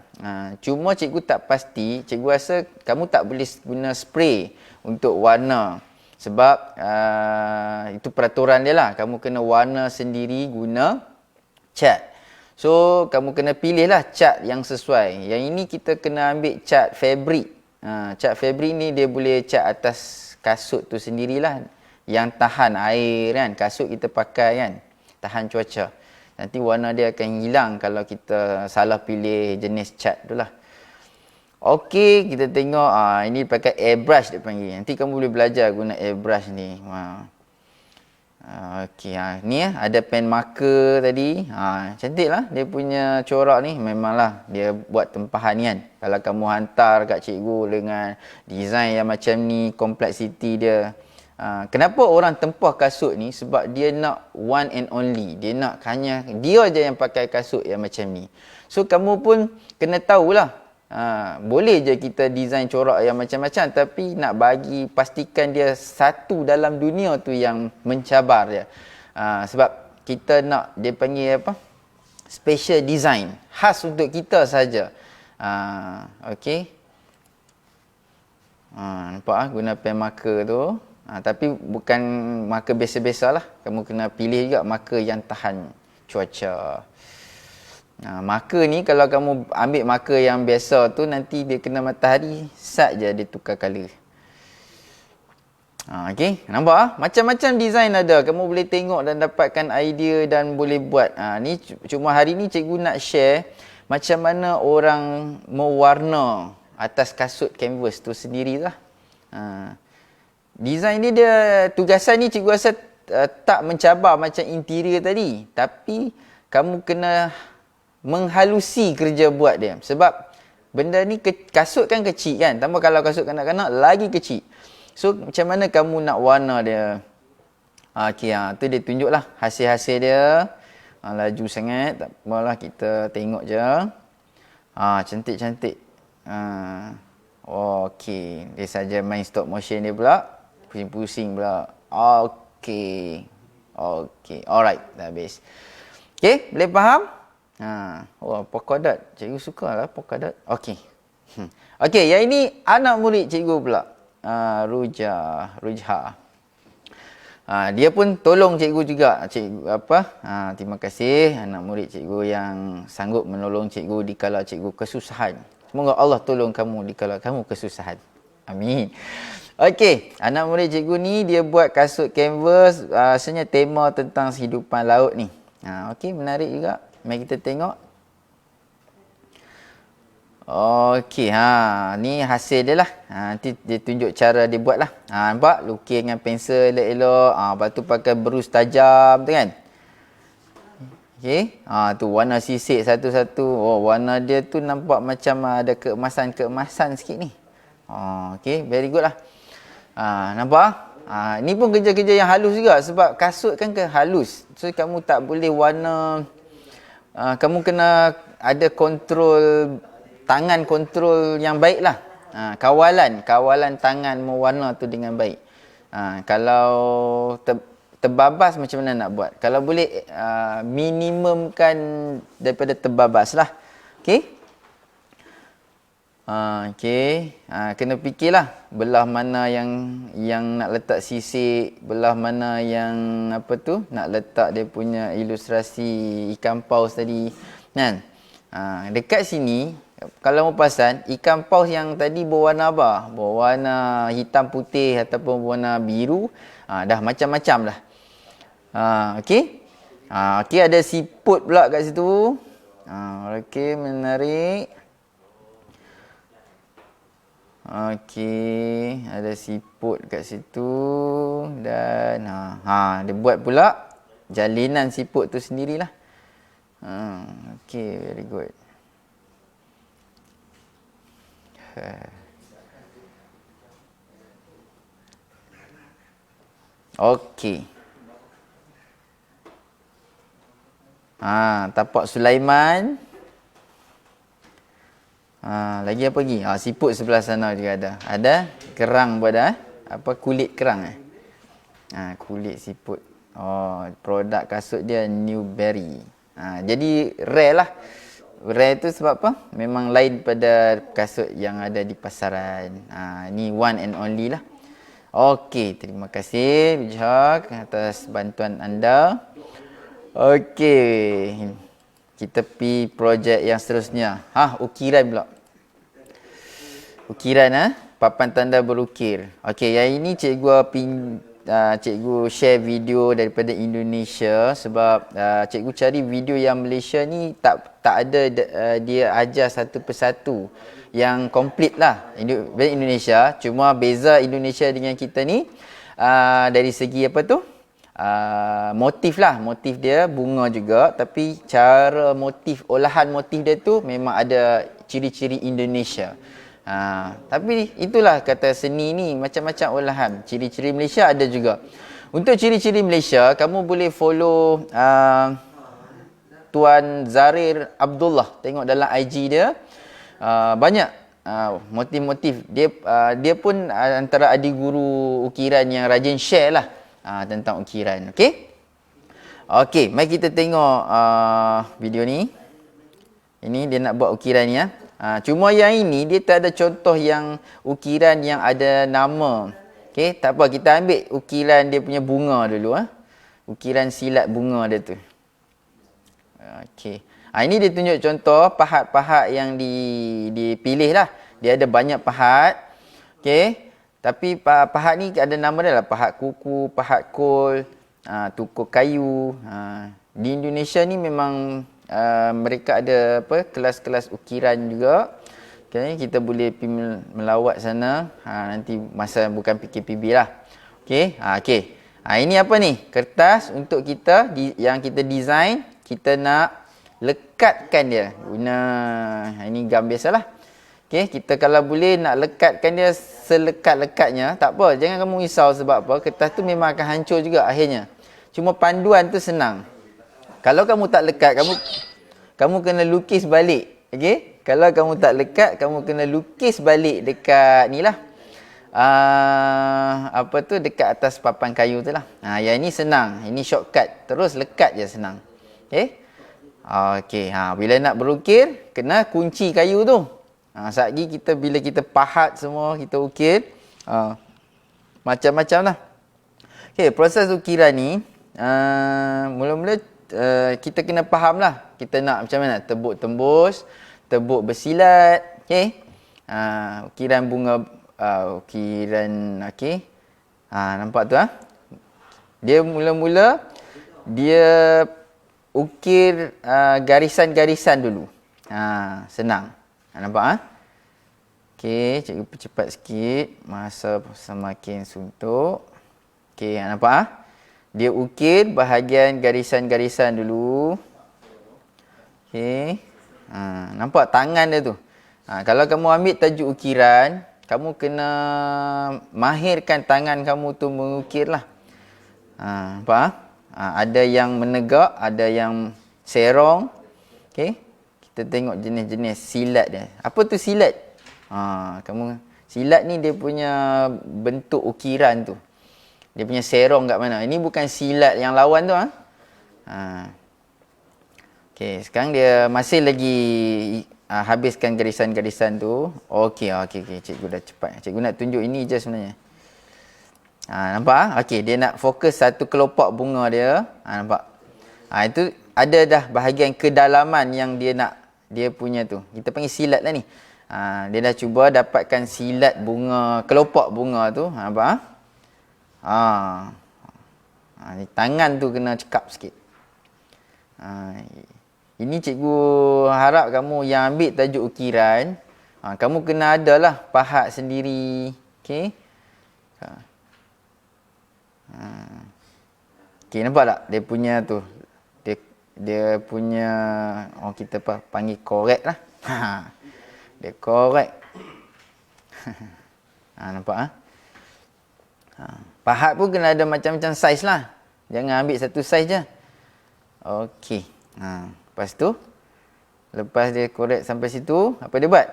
Cuma cikgu tak pasti, cikgu rasa kamu tak boleh guna spray untuk warna. Sebab itu peraturan dia lah. Kamu kena warna sendiri guna cat. So, kamu kena pilih lah cat yang sesuai. Yang ini kita kena ambil cat fabric. Cat fabric ni dia boleh cat atas kasut tu sendirilah. Yang tahan air kan. Kasut kita pakai kan, tahan cuaca. Nanti warna dia akan hilang kalau kita salah pilih jenis cat tu lah. Okey, kita tengok. Ini pakai airbrush dia panggil. Nanti kamu boleh belajar guna airbrush ni. Okey, ni ada pen marker tadi. Cantik lah dia punya corak ni. Memanglah dia buat tempahan ni kan. Kalau kamu hantar kat cikgu dengan design yang macam ni, kompleksiti dia. Kenapa orang tempah kasut ni? Sebab dia nak one and only. Dia nak hanya dia je yang pakai kasut yang macam ni. So kamu pun kena tahulah. Boleh je kita design corak yang macam-macam, tapi nak bagi pastikan dia satu dalam dunia tu yang mencabar dia. Sebab kita nak, dia panggil apa? Special design. Khas untuk kita saja. Okey. Nampak guna pen marker tu. Tapi bukan marker biasa-biasa lah. Kamu kena pilih juga marker yang tahan cuaca. Marker ni kalau kamu ambil marker yang biasa tu, nanti dia kena matahari, sat je dia tukar colour. Okey, nampak macam-macam design ada. Kamu boleh tengok dan dapatkan idea dan boleh buat. Ni cuma hari ni cikgu nak share macam mana orang mewarna atas kasut canvas tu sendirilah. Design ni dia, tugasan ni cikgu rasa tak mencabar macam interior tadi. Tapi kamu kena menghalusi kerja buat dia. Sebab benda ni kasut kan kecil kan. Tambah kalau kasut kanak-kanak lagi kecil. So macam mana kamu nak warna dia? Okey, tu dia tunjuklah hasil-hasil dia. Laju sangat, tak apalah, kita tengok je. Cantik-cantik. Okey, dia saja main stop motion dia pula. Pusing-pusing pula. Okey. Alright, dah habis. Okey, boleh faham? Polka dot. Cikgu suka lah polka dot. Okey. Okey, yang ini anak murid cikgu pula. Rujha. Dia pun tolong cikgu juga. Cikgu terima kasih anak murid cikgu yang sanggup menolong cikgu dikala cikgu kesusahan. Semoga Allah tolong kamu dikala kamu kesusahan. Amin. Okey, anak murid cikgu ni dia buat kasut canvas, rasanya tema tentang kehidupan laut ni. Okey, menarik juga. Mari kita tengok. Okey, ni hasil dia lah. Nanti dia tunjuk cara dia buat lah. Nampak? Lukis dengan pensel elok-elok. Lepas tu pakai berus tajam tu kan. Okey. Tu warna sisik satu-satu. Oh, warna dia tu nampak macam ada keemasan-keemasan sikit ni. Okey, very good lah. Nampak? Ni pun kerja-kerja yang halus juga sebab kasut kan halus. So kamu tak boleh warna, kamu kena ada kontrol tangan, kontrol yang baik lah. Kawalan tangan mewarna tu dengan baik. Kalau terbabas macam mana nak buat? Kalau boleh minimumkan daripada terbabas lah. Okey? Okey. Kena fikirlah belah mana yang nak letak sisik, belah mana yang nak letak dia punya ilustrasi ikan paus tadi. Kan? Dekat sini kalau mau perasan, ikan paus yang tadi berwarna apa? Berwarna hitam putih ataupun warna biru. Dah macam-macam dah. Okey. Okey, ada siput pula kat situ. Okey, menarik. Okey, ada siput kat situ dan dia buat pula jalinan siput tu sendirilah. Okey, very good. Okey. Tapak Sulaiman. Lagi apa lagi? Siput sebelah sana juga ada. Ada kerang pun ada. Kulit kerang kulit siput. Produk kasut dia Newberry. Jadi rare lah. Rare tu sebab apa? Memang lain pada kasut yang ada di pasaran. Ni one and only lah. Okey, terima kasih Bijak atas bantuan anda. Okey. Kita pergi projek yang seterusnya. Ukiran pula. Ukiran papan tanda berukir. Okey, yang ini cikgu share video daripada Indonesia sebab cikgu cari video yang Malaysia ni tak ada dia ajar satu persatu yang komplit lah Indonesia. Cuma beza Indonesia dengan kita ni dari segi motif lah. Motif dia bunga juga, tapi cara olahan motif dia tu memang ada ciri-ciri Indonesia. Tapi itulah kata seni ni, macam-macam olahan. Ciri-ciri Malaysia ada juga. Untuk ciri-ciri Malaysia, kamu boleh follow Tuan Zarir Abdullah. Tengok dalam IG dia. Banyak motif-motif. Dia pun antara adik guru ukiran yang rajin share lah tentang ukiran. Okey? Okey, mari kita tengok video ni. Ini dia nak buat ukiran ni cuma yang ini dia tak ada contoh yang ukiran yang ada nama. Okey, tak apa, kita ambil ukiran dia punya bunga dulu Ukiran silat bunga dia tu. Okey. Ini dia tunjuk contoh pahat-pahat yang dipilih lah. Dia ada banyak pahat. Okey. Tapi pahat ni ada nama dia lah. Pahat kuku, pahat kol, tukur kayu. Di Indonesia ni memang mereka ada kelas-kelas ukiran juga. Okay, kita boleh pergi melawat sana. Nanti masa bukan PKPB lah. Okey. Okey. Ini apa ni? Kertas untuk kita yang kita design. Kita nak lekatkan dia. Guna ini gam biasalah. Okey, kita kalau boleh nak lekatkan dia selekat-lekatnya, tak apa, jangan kamu risau sebab apa? Kertas tu memang akan hancur juga akhirnya. Cuma panduan tu senang. Kalau kamu tak lekat, kamu kena lukis balik. Okey? Kalau kamu tak lekat, kamu kena lukis balik dekat ni lah. Dekat atas papan kayu tu lah. Yang ini senang. Ini shortcut. Terus lekat je senang. Okey? Okey. Bila nak berukir, kena kunci kayu tu. Saat lagi bila kita pahat semua, kita ukir. Macam-macam lah. Okey, proses ukiran ni, mula-mula kita kena faham lah. Kita nak macam mana? Tebuk tembus, tebuk bersilat. Okey. Ukiran bunga, ukiran, okey. Nampak tu Dia mula-mula, dia ukir garisan-garisan dulu. Senang. Nampak Okey, cikgu percepat sikit. Masa semakin suntuk. Okey, nampak Dia ukir bahagian garisan-garisan dulu. Okey. Nampak tangan dia tu. Kalau kamu ambil tajuk ukiran, kamu kena mahirkan tangan kamu tu mengukir lah. Nampak? Ada yang menegak, ada yang serong. Okey. Kita tengok jenis-jenis silat dia. Apa tu silat? Kamu silat ni dia punya bentuk ukiran tu. Dia punya serong kat mana? Ini bukan silat yang lawan tu. Okey, sekarang dia masih lagi habiskan garisan-garisan tu. Okey. Cikgu dah cepat. Cikgu nak tunjuk ini je sebenarnya. Nampak? Okey, dia nak fokus satu kelopak bunga dia. Nampak? Itu ada dah bahagian kedalaman yang dia punya tu. Kita panggil silat lah ni. Dia dah cuba dapatkan silat bunga, kelopak bunga tu. Nampak? Ni tangan tu kena cekap sikit. Ini cikgu harap kamu yang ambil tajuk ukiran, kamu kena adalah pahat sendiri. Okey. Okey, nampak tak? Dia punya tu. Dia punya kita panggil korek lah. Dia korek. Nampak pahat pun kena ada macam-macam saiz lah. Jangan ambil satu saiz je. Okey. Lepas tu, lepas dia korek sampai situ, apa dia buat?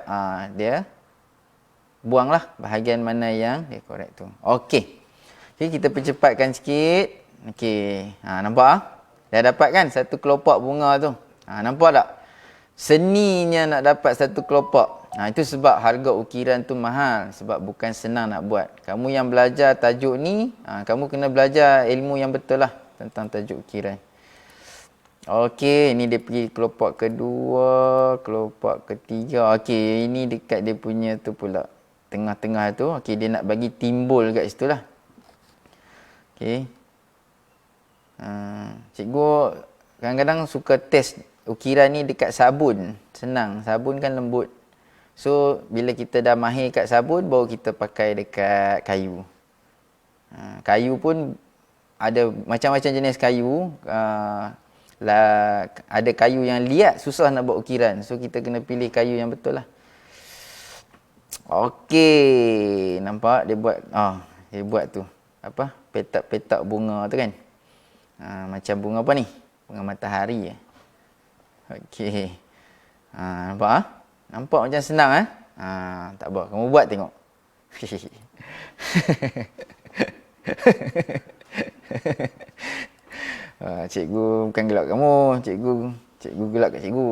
Dia buanglah bahagian mana yang dia korek tu. Okey. Okey, kita percepatkan sikit. Okey. Nampak Dah dapat kan satu kelopak bunga tu. Nampak tak? Seninya nak dapat satu kelopak. Itu sebab harga ukiran tu mahal. Sebab bukan senang nak buat. Kamu yang belajar tajuk ni, kamu kena belajar ilmu yang betul lah tentang tajuk ukiran. Okey, ini dia pergi kelopak kedua, kelopak ketiga. Okey, ini dekat dia punya tu pula. Tengah-tengah tu. Okey, dia nak bagi timbul kat situ lah. Okey. Cikgu kadang-kadang suka test ukiran ni dekat sabun. Senang. Sabun kan lembut. So, bila kita dah mahir kat sabun, baru kita pakai dekat kayu. Kayu pun ada macam-macam jenis kayu. Ada kayu yang liat, susah nak buat ukiran. So, kita kena pilih kayu yang betul lah. Okey. Nampak? Dia buat tu. Petak-petak bunga tu kan. Macam bunga apa ni? Bunga matahari. Okey. Nampak? Nampak macam senang tak apa. Kamu buat tengok. Cikgu bukan gelak kamu. Cikgu gelak kat cikgu.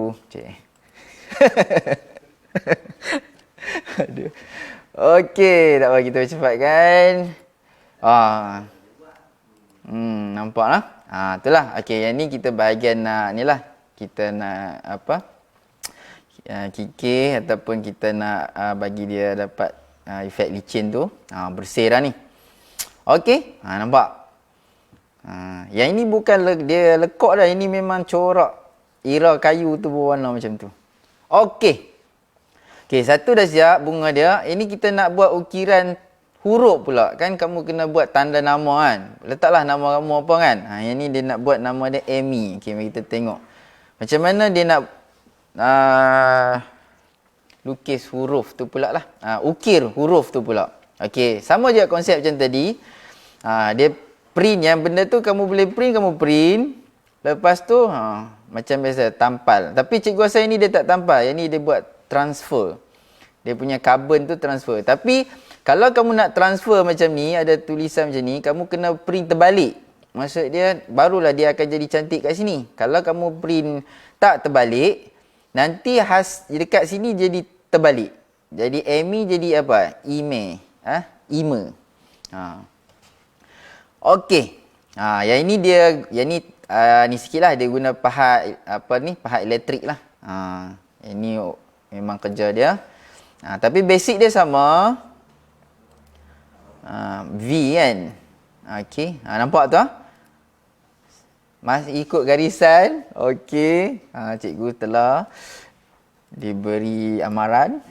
Aduh. Okey, tak apa kita cepatkan. Nampak lah. Itulah. Okey, yang ni kita bahagian nak ni lah. Kita nak kikir ataupun kita nak bagi dia dapat efek licin tu. Bersih dah ni. Okey. Nampak? Yang ini bukan dia lekuk dah. Ini memang corak. Ira kayu tu berwarna macam tu. Okey. Okey, satu dah siap bunga dia. Ini kita nak buat ukiran huruf pula. Kan kamu kena buat tanda nama kan. Letaklah nama kamu apa kan. Yang ni dia nak buat nama dia Amy. Okey, mari kita tengok. Macam mana dia nak lukis huruf tu pula lah. Ukir huruf tu pula. Okey, sama je konsep macam tadi. Dia print yang benda tu kamu boleh kamu print. Lepas tu macam biasa tampal. Tapi cikgu rasa ini dia tak tampal. Yang ni dia buat transfer. Dia punya carbon tu transfer. Tapi kalau kamu nak transfer macam ni, ada tulisan macam ni, kamu kena print terbalik. Maksud dia barulah dia akan jadi cantik kat sini. Kalau kamu print tak terbalik, nanti dekat sini jadi terbalik. Jadi Amy jadi apa? Ime. Ime. Okey. Yang ini ni sikitlah dia guna pahat pahat elektrik lah. Ini memang kerja dia. Tapi basic dia sama. V kan. Okey. Nampak tu masih ikut garisan. Okey. Cikgu telah diberi amaran.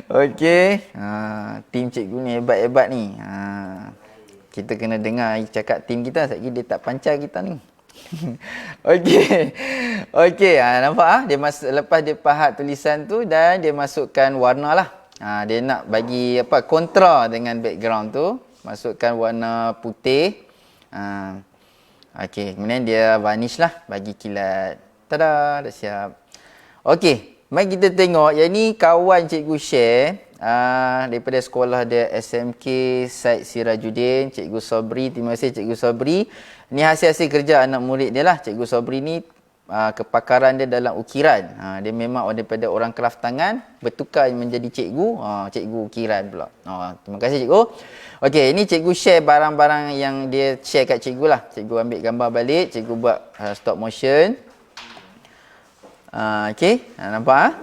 Okey. Tim cikgu ni hebat-hebat ni. Kita kena dengar cakap tim kita. Sekejap dia tak pancar kita ni. Okey. Okey, nampak dia lepas dia pahat tulisan tu dan dia masukkan warna lah. Dia nak bagi kontra dengan background tu, masukkan warna putih. Okey, kemudian dia varnish lah bagi kilat. Tada, dah siap. Okey, mari kita tengok yang ni kawan cikgu share daripada sekolah dia SMK Said Sirajuddin, Cikgu Sobri. Terima kasih Cikgu Sobri. Ni hasil-hasil kerja anak murid dia lah. Cikgu Sobri ni kepakaran dia dalam ukiran. Dia memang daripada orang kraf tangan bertukar menjadi cikgu, cikgu ukiran pula. Terima kasih cikgu. Okey, ini cikgu share barang-barang yang dia share kat cikgu lah. Cikgu ambil gambar balik, cikgu buat stop motion. Okey, nampak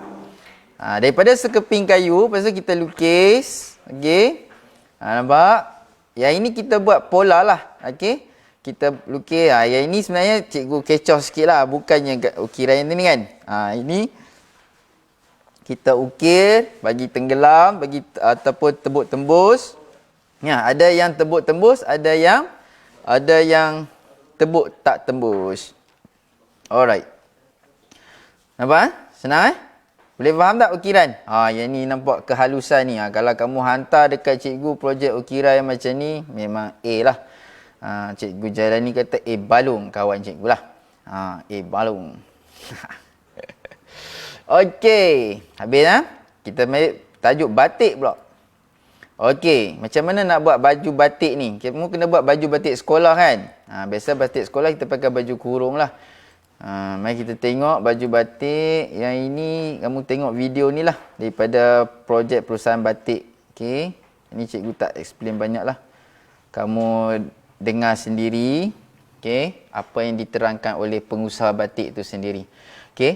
daripada sekeping kayu, lepas tu kita lukis. Okey. Nampak? Yang ini kita buat pola lah. Okey. Kita lukis. Yang ini sebenarnya cikgu kecoh sikit lah. Bukannya ukiran yang ni kan. Ini kita ukir, bagi tenggelam, bagi ataupun tebuk tembus. Ya, ada yang tebuk tembus, ada yang tebuk tak tembus. Alright. Nampak? Senang Boleh faham tak ukiran? Yang ni nampak kehalusan ni. Kalau kamu hantar dekat cikgu projek ukiran yang macam ni, memang A lah. Cikgu Jailani kata balung kawan cikgu lah. Balung. Okey, habis kita ambil tajuk batik pula. Okey, macam mana nak buat baju batik ni? Kamu kena buat baju batik sekolah kan? Biasa batik sekolah kita pakai baju kurung lah. Mari kita tengok baju batik. Yang ini kamu tengok video ni lah daripada projek perusahaan batik. Okey, ini cikgu tak explain banyak lah. Kamu dengar sendiri, okey, apa yang diterangkan oleh pengusaha batik itu sendiri. Okey. Okay.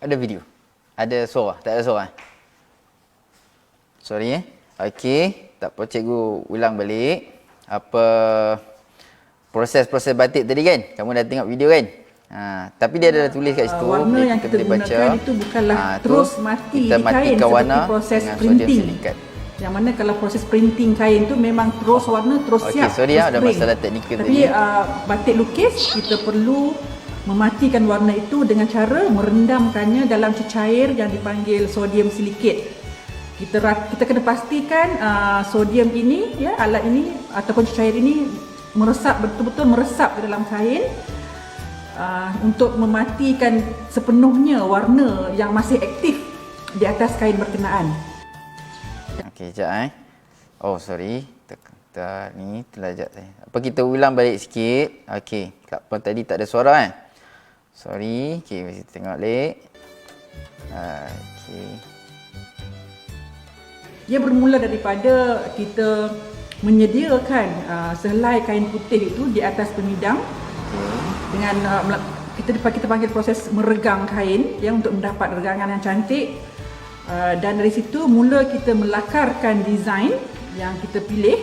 Ada video? Ada suara? Tak ada suara? Sorry Okey, tak apa cikgu ulang balik. Apa proses-proses batik tadi kan? Kamu dah tengok video kan? Tapi dia ada tulis kat situ. Warna yang kita gunakan itu bukanlah terus mati kita di kain matikan warna seperti proses dengan printing. silikat. Yang mana kalau proses printing kain tu memang terus warna terus siap. Sorry terus ada print. masalah teknikal Tapi tadi. batik lukis kita perlu mematikan warna itu dengan cara merendamkannya dalam cecair yang dipanggil sodium silikat. Kita kena pastikan sodium ini, ya, alat ini ataupun cecair ini meresap betul-betul meresap ke dalam kain untuk mematikan sepenuhnya warna yang masih aktif di atas kain berkenaan. Okey, sekejap Oh, sorry. Ni terlajak saya. Apa kita ulang balik sikit. Okey, kat pun tadi tak ada suara Sorry. Okey, mesti tengok balik. Okey. Ia bermula daripada kita menyediakan sehelai kain putih itu di atas pemidang dengan kita panggil proses meregang kain ya untuk mendapat regangan yang cantik. Dan dari situ mula kita melakarkan desain yang kita pilih.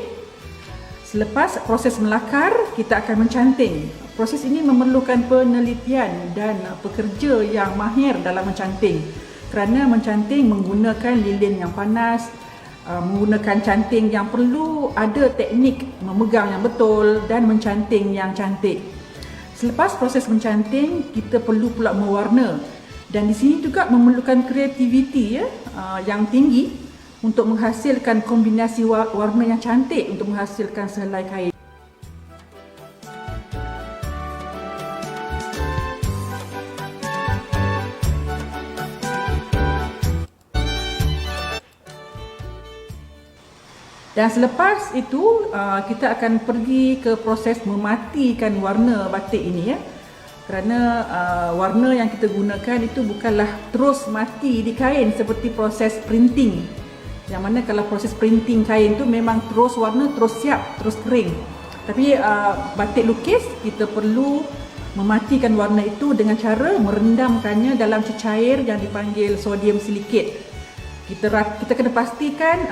Selepas proses melakar, kita akan mencanting. Proses ini memerlukan penelitian dan pekerja yang mahir dalam mencanting. Kerana mencanting menggunakan lilin yang panas, menggunakan canting yang perlu ada teknik memegang yang betul dan mencanting yang cantik. Selepas proses mencanting, kita perlu pula mewarna. Dan di sini juga memerlukan kreativiti yang tinggi untuk menghasilkan kombinasi warna yang cantik untuk menghasilkan sehelai kain. Dan selepas itu kita akan pergi ke proses mematikan warna batik ini ya. Kerana warna yang kita gunakan itu bukanlah terus mati di kain seperti proses printing. Yang mana kalau proses printing kain tu memang terus warna terus siap, terus kering. Tapi batik lukis kita perlu mematikan warna itu dengan cara merendamkannya dalam cecair yang dipanggil sodium silikate. Kita kena pastikan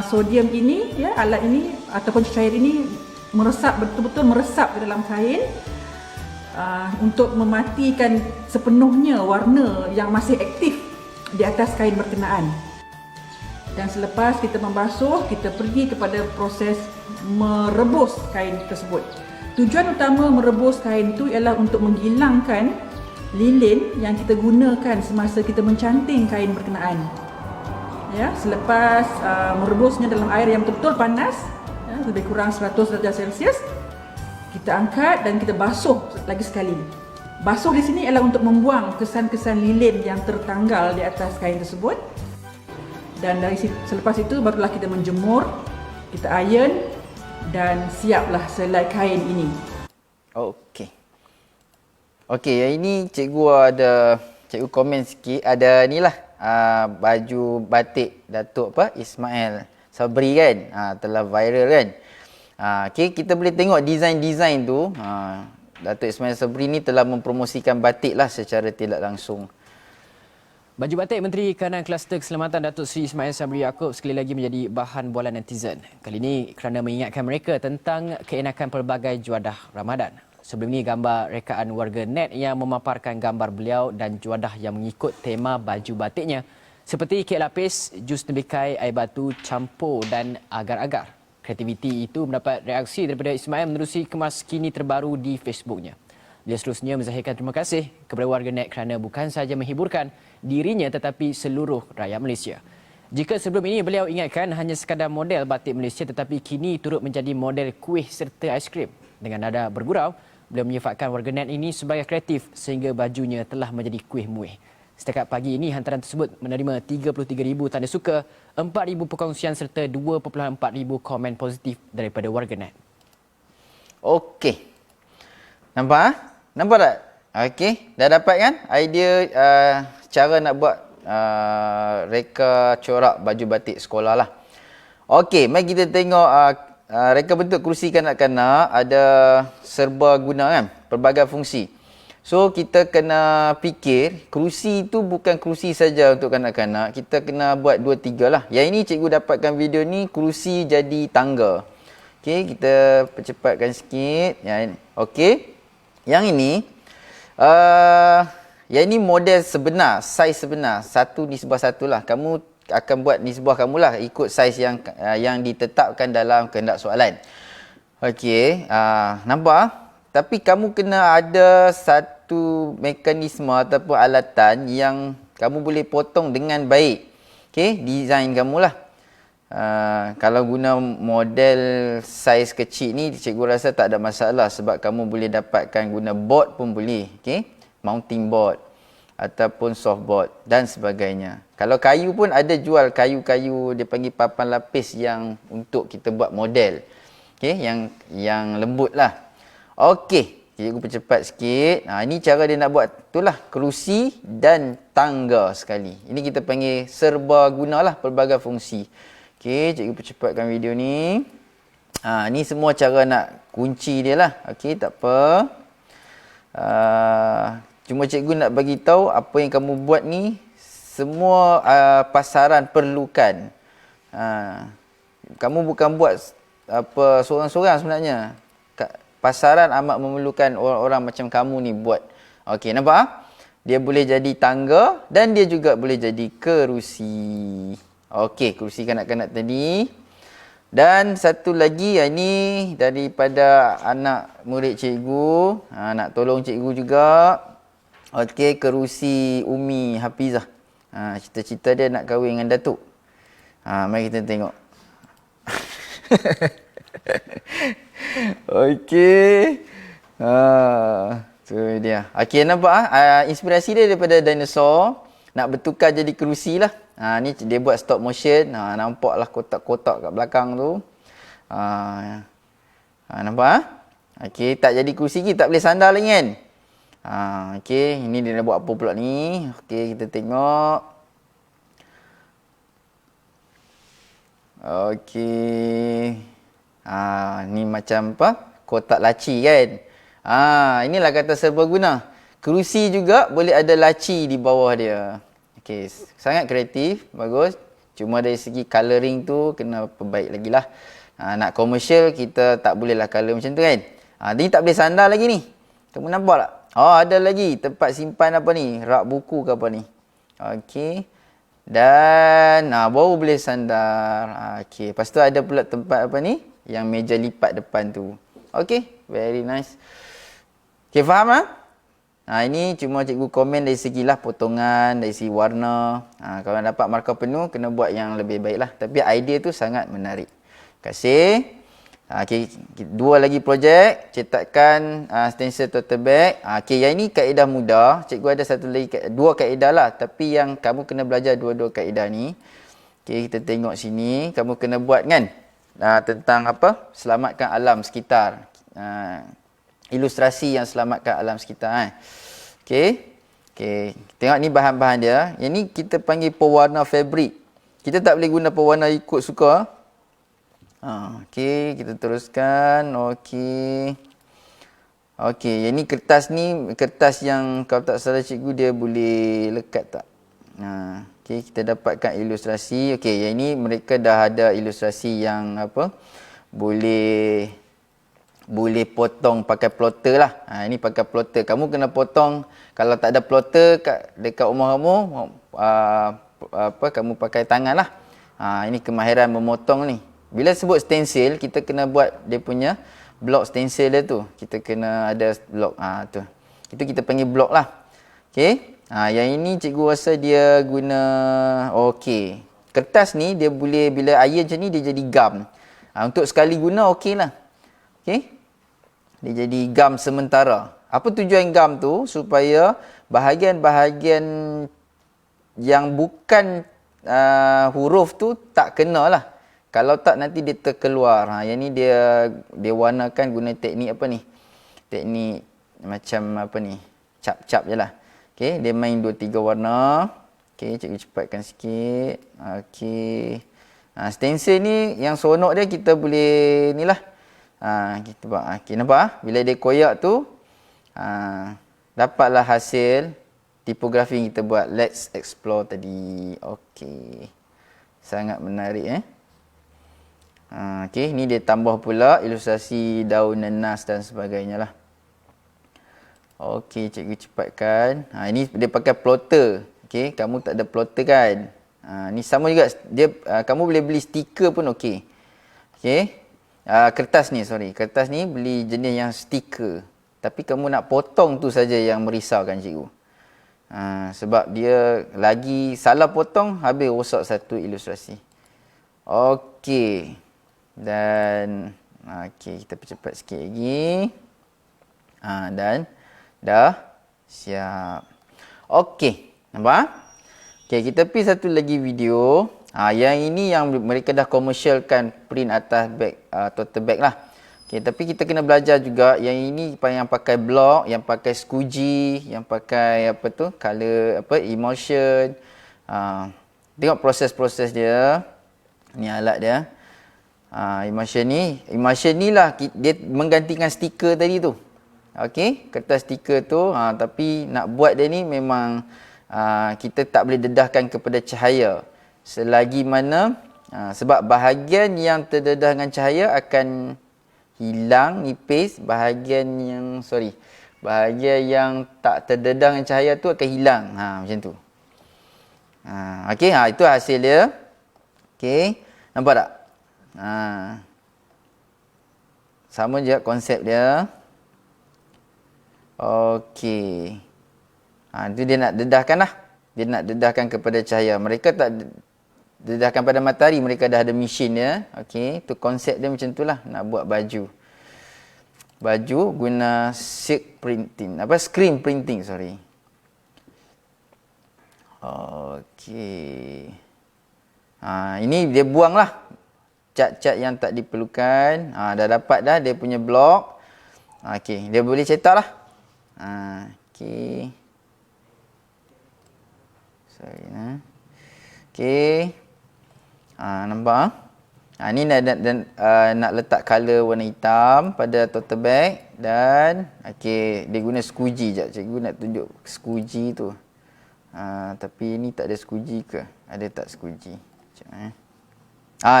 sodium ini ya, alat ini ataupun cecair ini meresap, betul-betul meresap ke dalam kain untuk mematikan sepenuhnya warna yang masih aktif di atas kain berkenaan. Dan selepas kita membasuh, kita pergi kepada proses merebus kain tersebut. Tujuan utama merebus kain itu ialah untuk menghilangkan lilin yang kita gunakan semasa kita mencanting kain berkenaan. Ya, selepas merebusnya dalam air yang betul-betul panas, ya, lebih kurang 100 darjah Celsius, kita angkat dan kita basuh lagi sekali. Basuh di sini ialah untuk membuang kesan-kesan lilin yang tertanggal di atas kain tersebut. Dan selepas itu barulah kita menjemur, kita iron dan siaplah selai kain ini. Okey. Okey, yang ini cikgu komen sikit, ada ni lah. Baju batik Datuk Ismail Sabri kan, telah viral kan. Okay, kita boleh tengok design-design tu. Datuk Ismail Sabri ni telah mempromosikan batik lah secara tidak langsung. Baju batik Menteri Kanan Kluster Keselamatan Datuk Seri Ismail Sabri Yaakob sekali lagi menjadi bahan bualan netizen. Kali ini kerana mengingatkan mereka tentang keenakan pelbagai juadah Ramadan. Sebelum ini gambar rekaan warga net yang memaparkan gambar beliau dan juadah yang mengikut tema baju batiknya seperti kek lapis, jus tembikai, air batu, campur dan agar-agar. Kreativiti itu mendapat reaksi daripada Ismail menerusi kemas kini terbaru di Facebooknya. Dia seterusnya menzahirkan terima kasih kepada warga net kerana bukan sahaja menghiburkan dirinya tetapi seluruh rakyat Malaysia. Jika sebelum ini beliau ingatkan hanya sekadar model batik Malaysia tetapi kini turut menjadi model kuih serta aiskrim. Dengan nada bergurau, beliau menyifatkan warga net ini sebagai kreatif sehingga bajunya telah menjadi kuih muih. Setakat pagi ini, hantaran tersebut menerima 33,000 tanda suka, 4,000 perkongsian serta 2.4,000 komen positif daripada warga net. Okey. Nampak? Nampak tak? Okey. Dah dapat kan idea cara nak buat reka corak baju batik sekolah lah. Okey, mari kita tengok reka bentuk kerusi kanak-kanak ada serba guna kan, pelbagai fungsi. So kita kena fikir kerusi itu bukan kerusi saja untuk kanak-kanak, kita kena buat 2-3 lah. Yang ini cikgu dapatkan video ni kerusi jadi tangga. Okey, kita percepatkan sikit. Okey. Yang ini yang ini model sebenar, saiz sebenar, 1:1 lah. Kamu akan buat nisbah kamulah ikut saiz yang ditetapkan dalam kehendak soalan. Okey, nampak? Tapi kamu kena ada satu mekanisme ataupun alatan yang kamu boleh potong dengan baik. Okey, design kamulah. Kalau guna model saiz kecil ni, cikgu rasa tak ada masalah sebab kamu boleh dapatkan guna board pun boleh. Okey, mounting board ataupun soft board dan sebagainya. Kalau kayu pun ada jual kayu-kayu dia panggil papan lapis yang untuk kita buat model. Okey, yang lembut lah. Okey, cikgu percepat sikit. Ini cara dia nak buat itulah kerusi dan tangga sekali. Ini kita panggil serba gunalah pelbagai fungsi. Okey, cikgu percepatkan video ni. Ni semua cara nak kunci dia lah. Okey, tak apa. Cuma cikgu nak bagi tahu apa yang kamu buat ni semua pasaran perlukan. Kamu bukan buat apa seorang-seorang sebenarnya. Pasaran amat memerlukan orang-orang macam kamu ni buat. Okey, nampak? Dia boleh jadi tangga dan dia juga boleh jadi kerusi. Okey, kerusi kanak-kanak tadi. Dan satu lagi, ini daripada anak murid cikgu. Nak tolong cikgu juga. Okey, kerusi Umi Hafizah. Cita-cita dia nak kahwin dengan Datuk. Mari kita tengok. Okey. Tu dia. Okey, nampak inspirasi dia daripada dinosaur. Nak bertukar jadi kerusi lah. Ni dia buat stop motion. Nampaklah kotak-kotak kat belakang tu. Nampak ah? Okey, tak jadi kursi lagi, tak boleh sandar lagi kan? Okey, ini dia nak buat apa pula ni? Okey, kita tengok. Okey. Ni macam apa? Kotak laci kan? Inilah kata serbaguna. Kerusi juga boleh ada laci di bawah dia. Okey, sangat kreatif, bagus. Cuma dari segi colouring tu kena perbaik lagi lah. Nak komersial kita tak bolehlah colour macam tu kan. Ni tak boleh sandar lagi ni. Kamu nampak tak? Ada lagi tempat simpan apa ni? Rak buku ke apa ni? Okey. Dan baru boleh sandar. Okey, lepas tu ada pula tempat apa ni? Yang meja lipat depan tu. Okey, very nice. Okey, faham ah? Ini cuma cikgu komen dari segilah potongan, dari segi warna. Kalau dapat markah penuh, kena buat yang lebih baik lah. Tapi idea tu sangat menarik. Terima kasih. Okay, 2 lagi projek. Cetakan stencil tote bag. Okay, yang ini kaedah mudah. Cikgu ada satu lagi, 2 kaedah lah. Tapi yang kamu kena belajar 2-2 kaedah ni. Okay, kita tengok sini. Kamu kena buat kan? Tentang apa? Selamatkan alam sekitar. Ilustrasi yang selamatkan alam sekitar. Okey. Tengok ni bahan-bahan dia. Yang ni kita panggil pewarna fabrik. Kita tak boleh guna pewarna ikut suka. Okey, kita teruskan. Okey, yang ni kertas yang kalau tak salah cikgu dia boleh lekat tak? Okey, kita dapatkan ilustrasi. Okey, yang ni mereka dah ada ilustrasi yang apa? Boleh potong pakai plotter lah. Ini pakai plotter. Kamu kena potong. Kalau tak ada plotter dekat rumah kamu, kamu pakai tangan lah. Ini kemahiran memotong ni. Bila sebut stencil, kita kena buat dia punya blok stencil dia tu. Kita kena ada blok. Tu. Itu kita panggil blok lah. Okey. Yang ini cikgu rasa dia guna. Okey. Kertas ni dia boleh bila air macam ni dia jadi gam. Untuk sekali guna okey lah. Okey. Dia jadi gam sementara. Apa tujuan gam tu? Supaya bahagian-bahagian yang bukan huruf tu tak kena lah. Kalau tak nanti dia terkeluar. Yang ni dia warnakan guna teknik apa ni? Teknik macam apa ni? Cap-cap je lah. Okay, dia main 2-3 warna. Okay, cikgu cepatkan sikit. Okay. Stencil ni yang seronok dia kita boleh ni lah. Kita buat. Okay, nampak? Bila dia koyak tu, dapatlah hasil tipografi yang kita buat. Let's explore tadi. Okay. Sangat menarik Okay, ni dia tambah pula ilustrasi daun nanas dan sebagainya lah. Okay, cikgu cepatkan. Ini dia pakai plotter. Okay, kamu tak ada plotter kan? Ni sama juga. Kamu boleh beli stiker pun okey. Okay. Kertas ni beli jenis yang stiker. Tapi kamu nak potong tu saja yang merisaukan cikgu. Sebab dia lagi salah potong, habis rosak satu ilustrasi. Okey. Dan kita percepat sikit lagi. Dan dah siap. Okey, nampak? Okey, kita pergi satu lagi video. Yang ini yang mereka dah komersialkan print atas bag, tote bag lah. Okay, tapi kita kena belajar juga yang ini yang pakai blok, yang pakai squeegee, yang pakai apa tu, color emulsion. Tengok proses-proses dia. Ni alat dia. Emulsion ni lah dia menggantikan stiker tadi tu. Okey, kertas stiker tu. Tapi nak buat dia ni memang kita tak boleh dedahkan kepada cahaya. Selagi mana sebab bahagian yang terdedah dengan cahaya akan hilang, nipis. Bahagian yang tak terdedah dengan cahaya tu akan hilang. Macam tu. Okey, itu hasil dia. Okey, nampak tak? Sama je konsep dia. Okey. Itu dia nak dedahkan lah. Dia nak dedahkan kepada cahaya. Mereka tak dedahkan pada matahari, mereka dah ada mesin dia. Okey, tu konsep dia macam itulah, nak buat baju. Baju guna silk printing, screen printing, Okey. Ini dia buang lah. cat-cat yang tak diperlukan. Dah dapat dah dia punya blok. Okey, dia boleh cetak lah. Okey. Sorry nah. Okey. Nampak? Ni nak letak color warna hitam pada tote bag dan okey, dia guna squeegee jap. Cikgu nak tunjuk squeegee tu. Tapi ni tak ada squeegee ke? Ada tak squeegee? Sekejap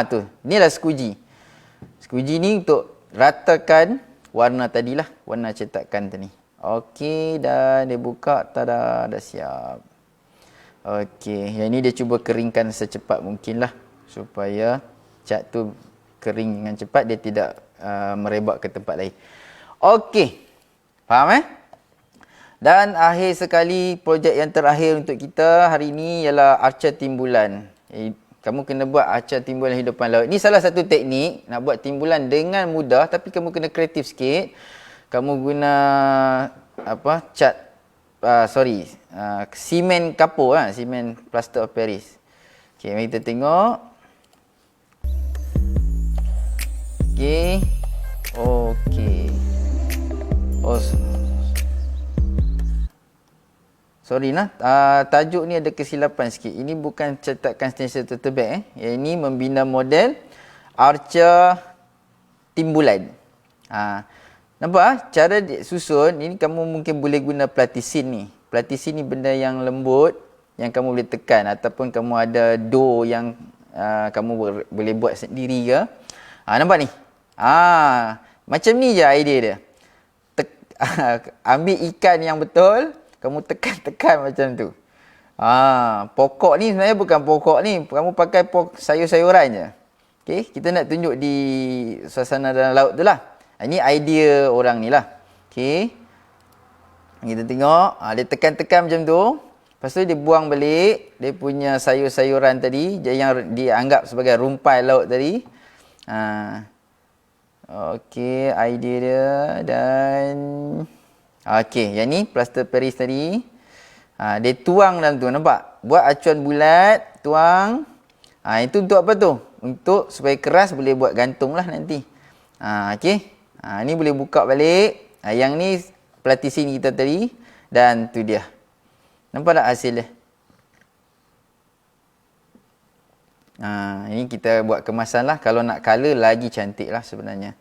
tu. Inilah squeegee. Squeegee ni untuk ratakan warna tadilah, warna cetakan tadi. Okey, dan dia buka, tada, dah siap. Okey, yang ni dia cuba keringkan secepat mungkin lah supaya cat tu kering dengan cepat, dia tidak merebak ke tempat lain. Okey, faham Dan akhir sekali, projek yang terakhir untuk kita hari ini ialah arca timbulan. Kamu kena buat arca timbulan hidupan laut. Ini salah satu teknik nak buat timbulan dengan mudah, tapi kamu kena kreatif sikit. Kamu guna cat simen kapur simen plaster of Paris. Okey, mari kita tengok. Okey. Sorry tajuk ni ada kesilapan sikit. Ini bukan cetakan stencil tote bag Yang ini membina model arca timbulan. Nampak cara susun ini, kamu mungkin boleh guna platisin ni. Platisin ni benda yang lembut yang kamu boleh tekan, ataupun kamu ada dough yang kamu boleh buat sendiri ke. Nampak ni? Macam ni je idea dia. Ambil ikan yang betul, kamu tekan-tekan macam tu. Pokok ni sebenarnya bukan pokok ni, kamu pakai sayur-sayuran je. Okey, kita nak tunjuk di suasana dalam laut tu lah. Ini idea orang ni lah. Okey. Kita tengok. Dia tekan-tekan macam tu. Lepas tu dia buang balik dia punya sayur-sayuran tadi yang dianggap sebagai rumpai laut tadi. Okey, idea dia. Dan okey, yang ni plaster Paris tadi. Dia tuang dalam tu, nampak? Buat acuan bulat, tuang. Itu untuk apa tu? Untuk supaya keras, boleh buat gantung lah nanti. Okey. Ni boleh buka balik. Yang ni platisin kita tadi. Dan tu dia. Nampak tak hasil dia? Ini kita buat kemasan lah. Kalau nak colour lagi cantik lah sebenarnya.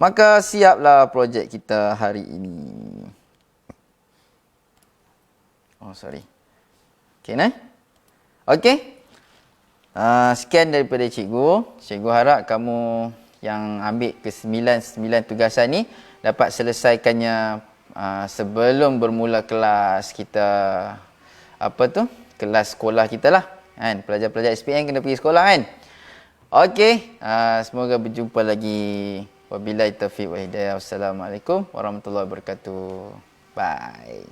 Maka siaplah projek kita hari ini. Sorry. Okey, Okey. Sekian daripada cikgu. Cikgu harap kamu yang ambil ke-9 tugasan ni dapat selesaikannya sebelum bermula kelas kita, kelas sekolah kita lah kan. Pelajar-pelajar SPM kena pergi sekolah kan. Okey, semoga berjumpa lagi. Wabillahi taufiq wal hidayah. Wassalamualaikum warahmatullahi wabarakatuh. Bye.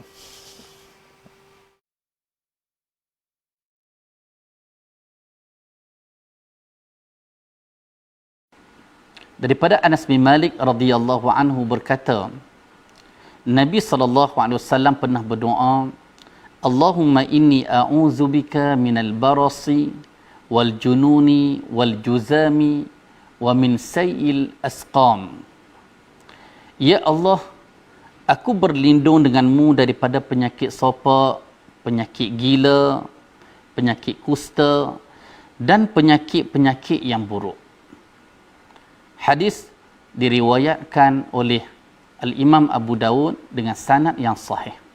Daripada Anas bin Malik radhiyallahu anhu berkata, Nabi SAW pernah berdoa, Allahumma inni a'udzubika minal barasi wal jununi wal juzami wa min sayil asqam. Ya Allah, aku berlindung denganmu daripada penyakit sopak, penyakit gila, penyakit kusta dan penyakit-penyakit yang buruk. Hadis diriwayatkan oleh Al-Imam Abu Dawud dengan sanad yang sahih.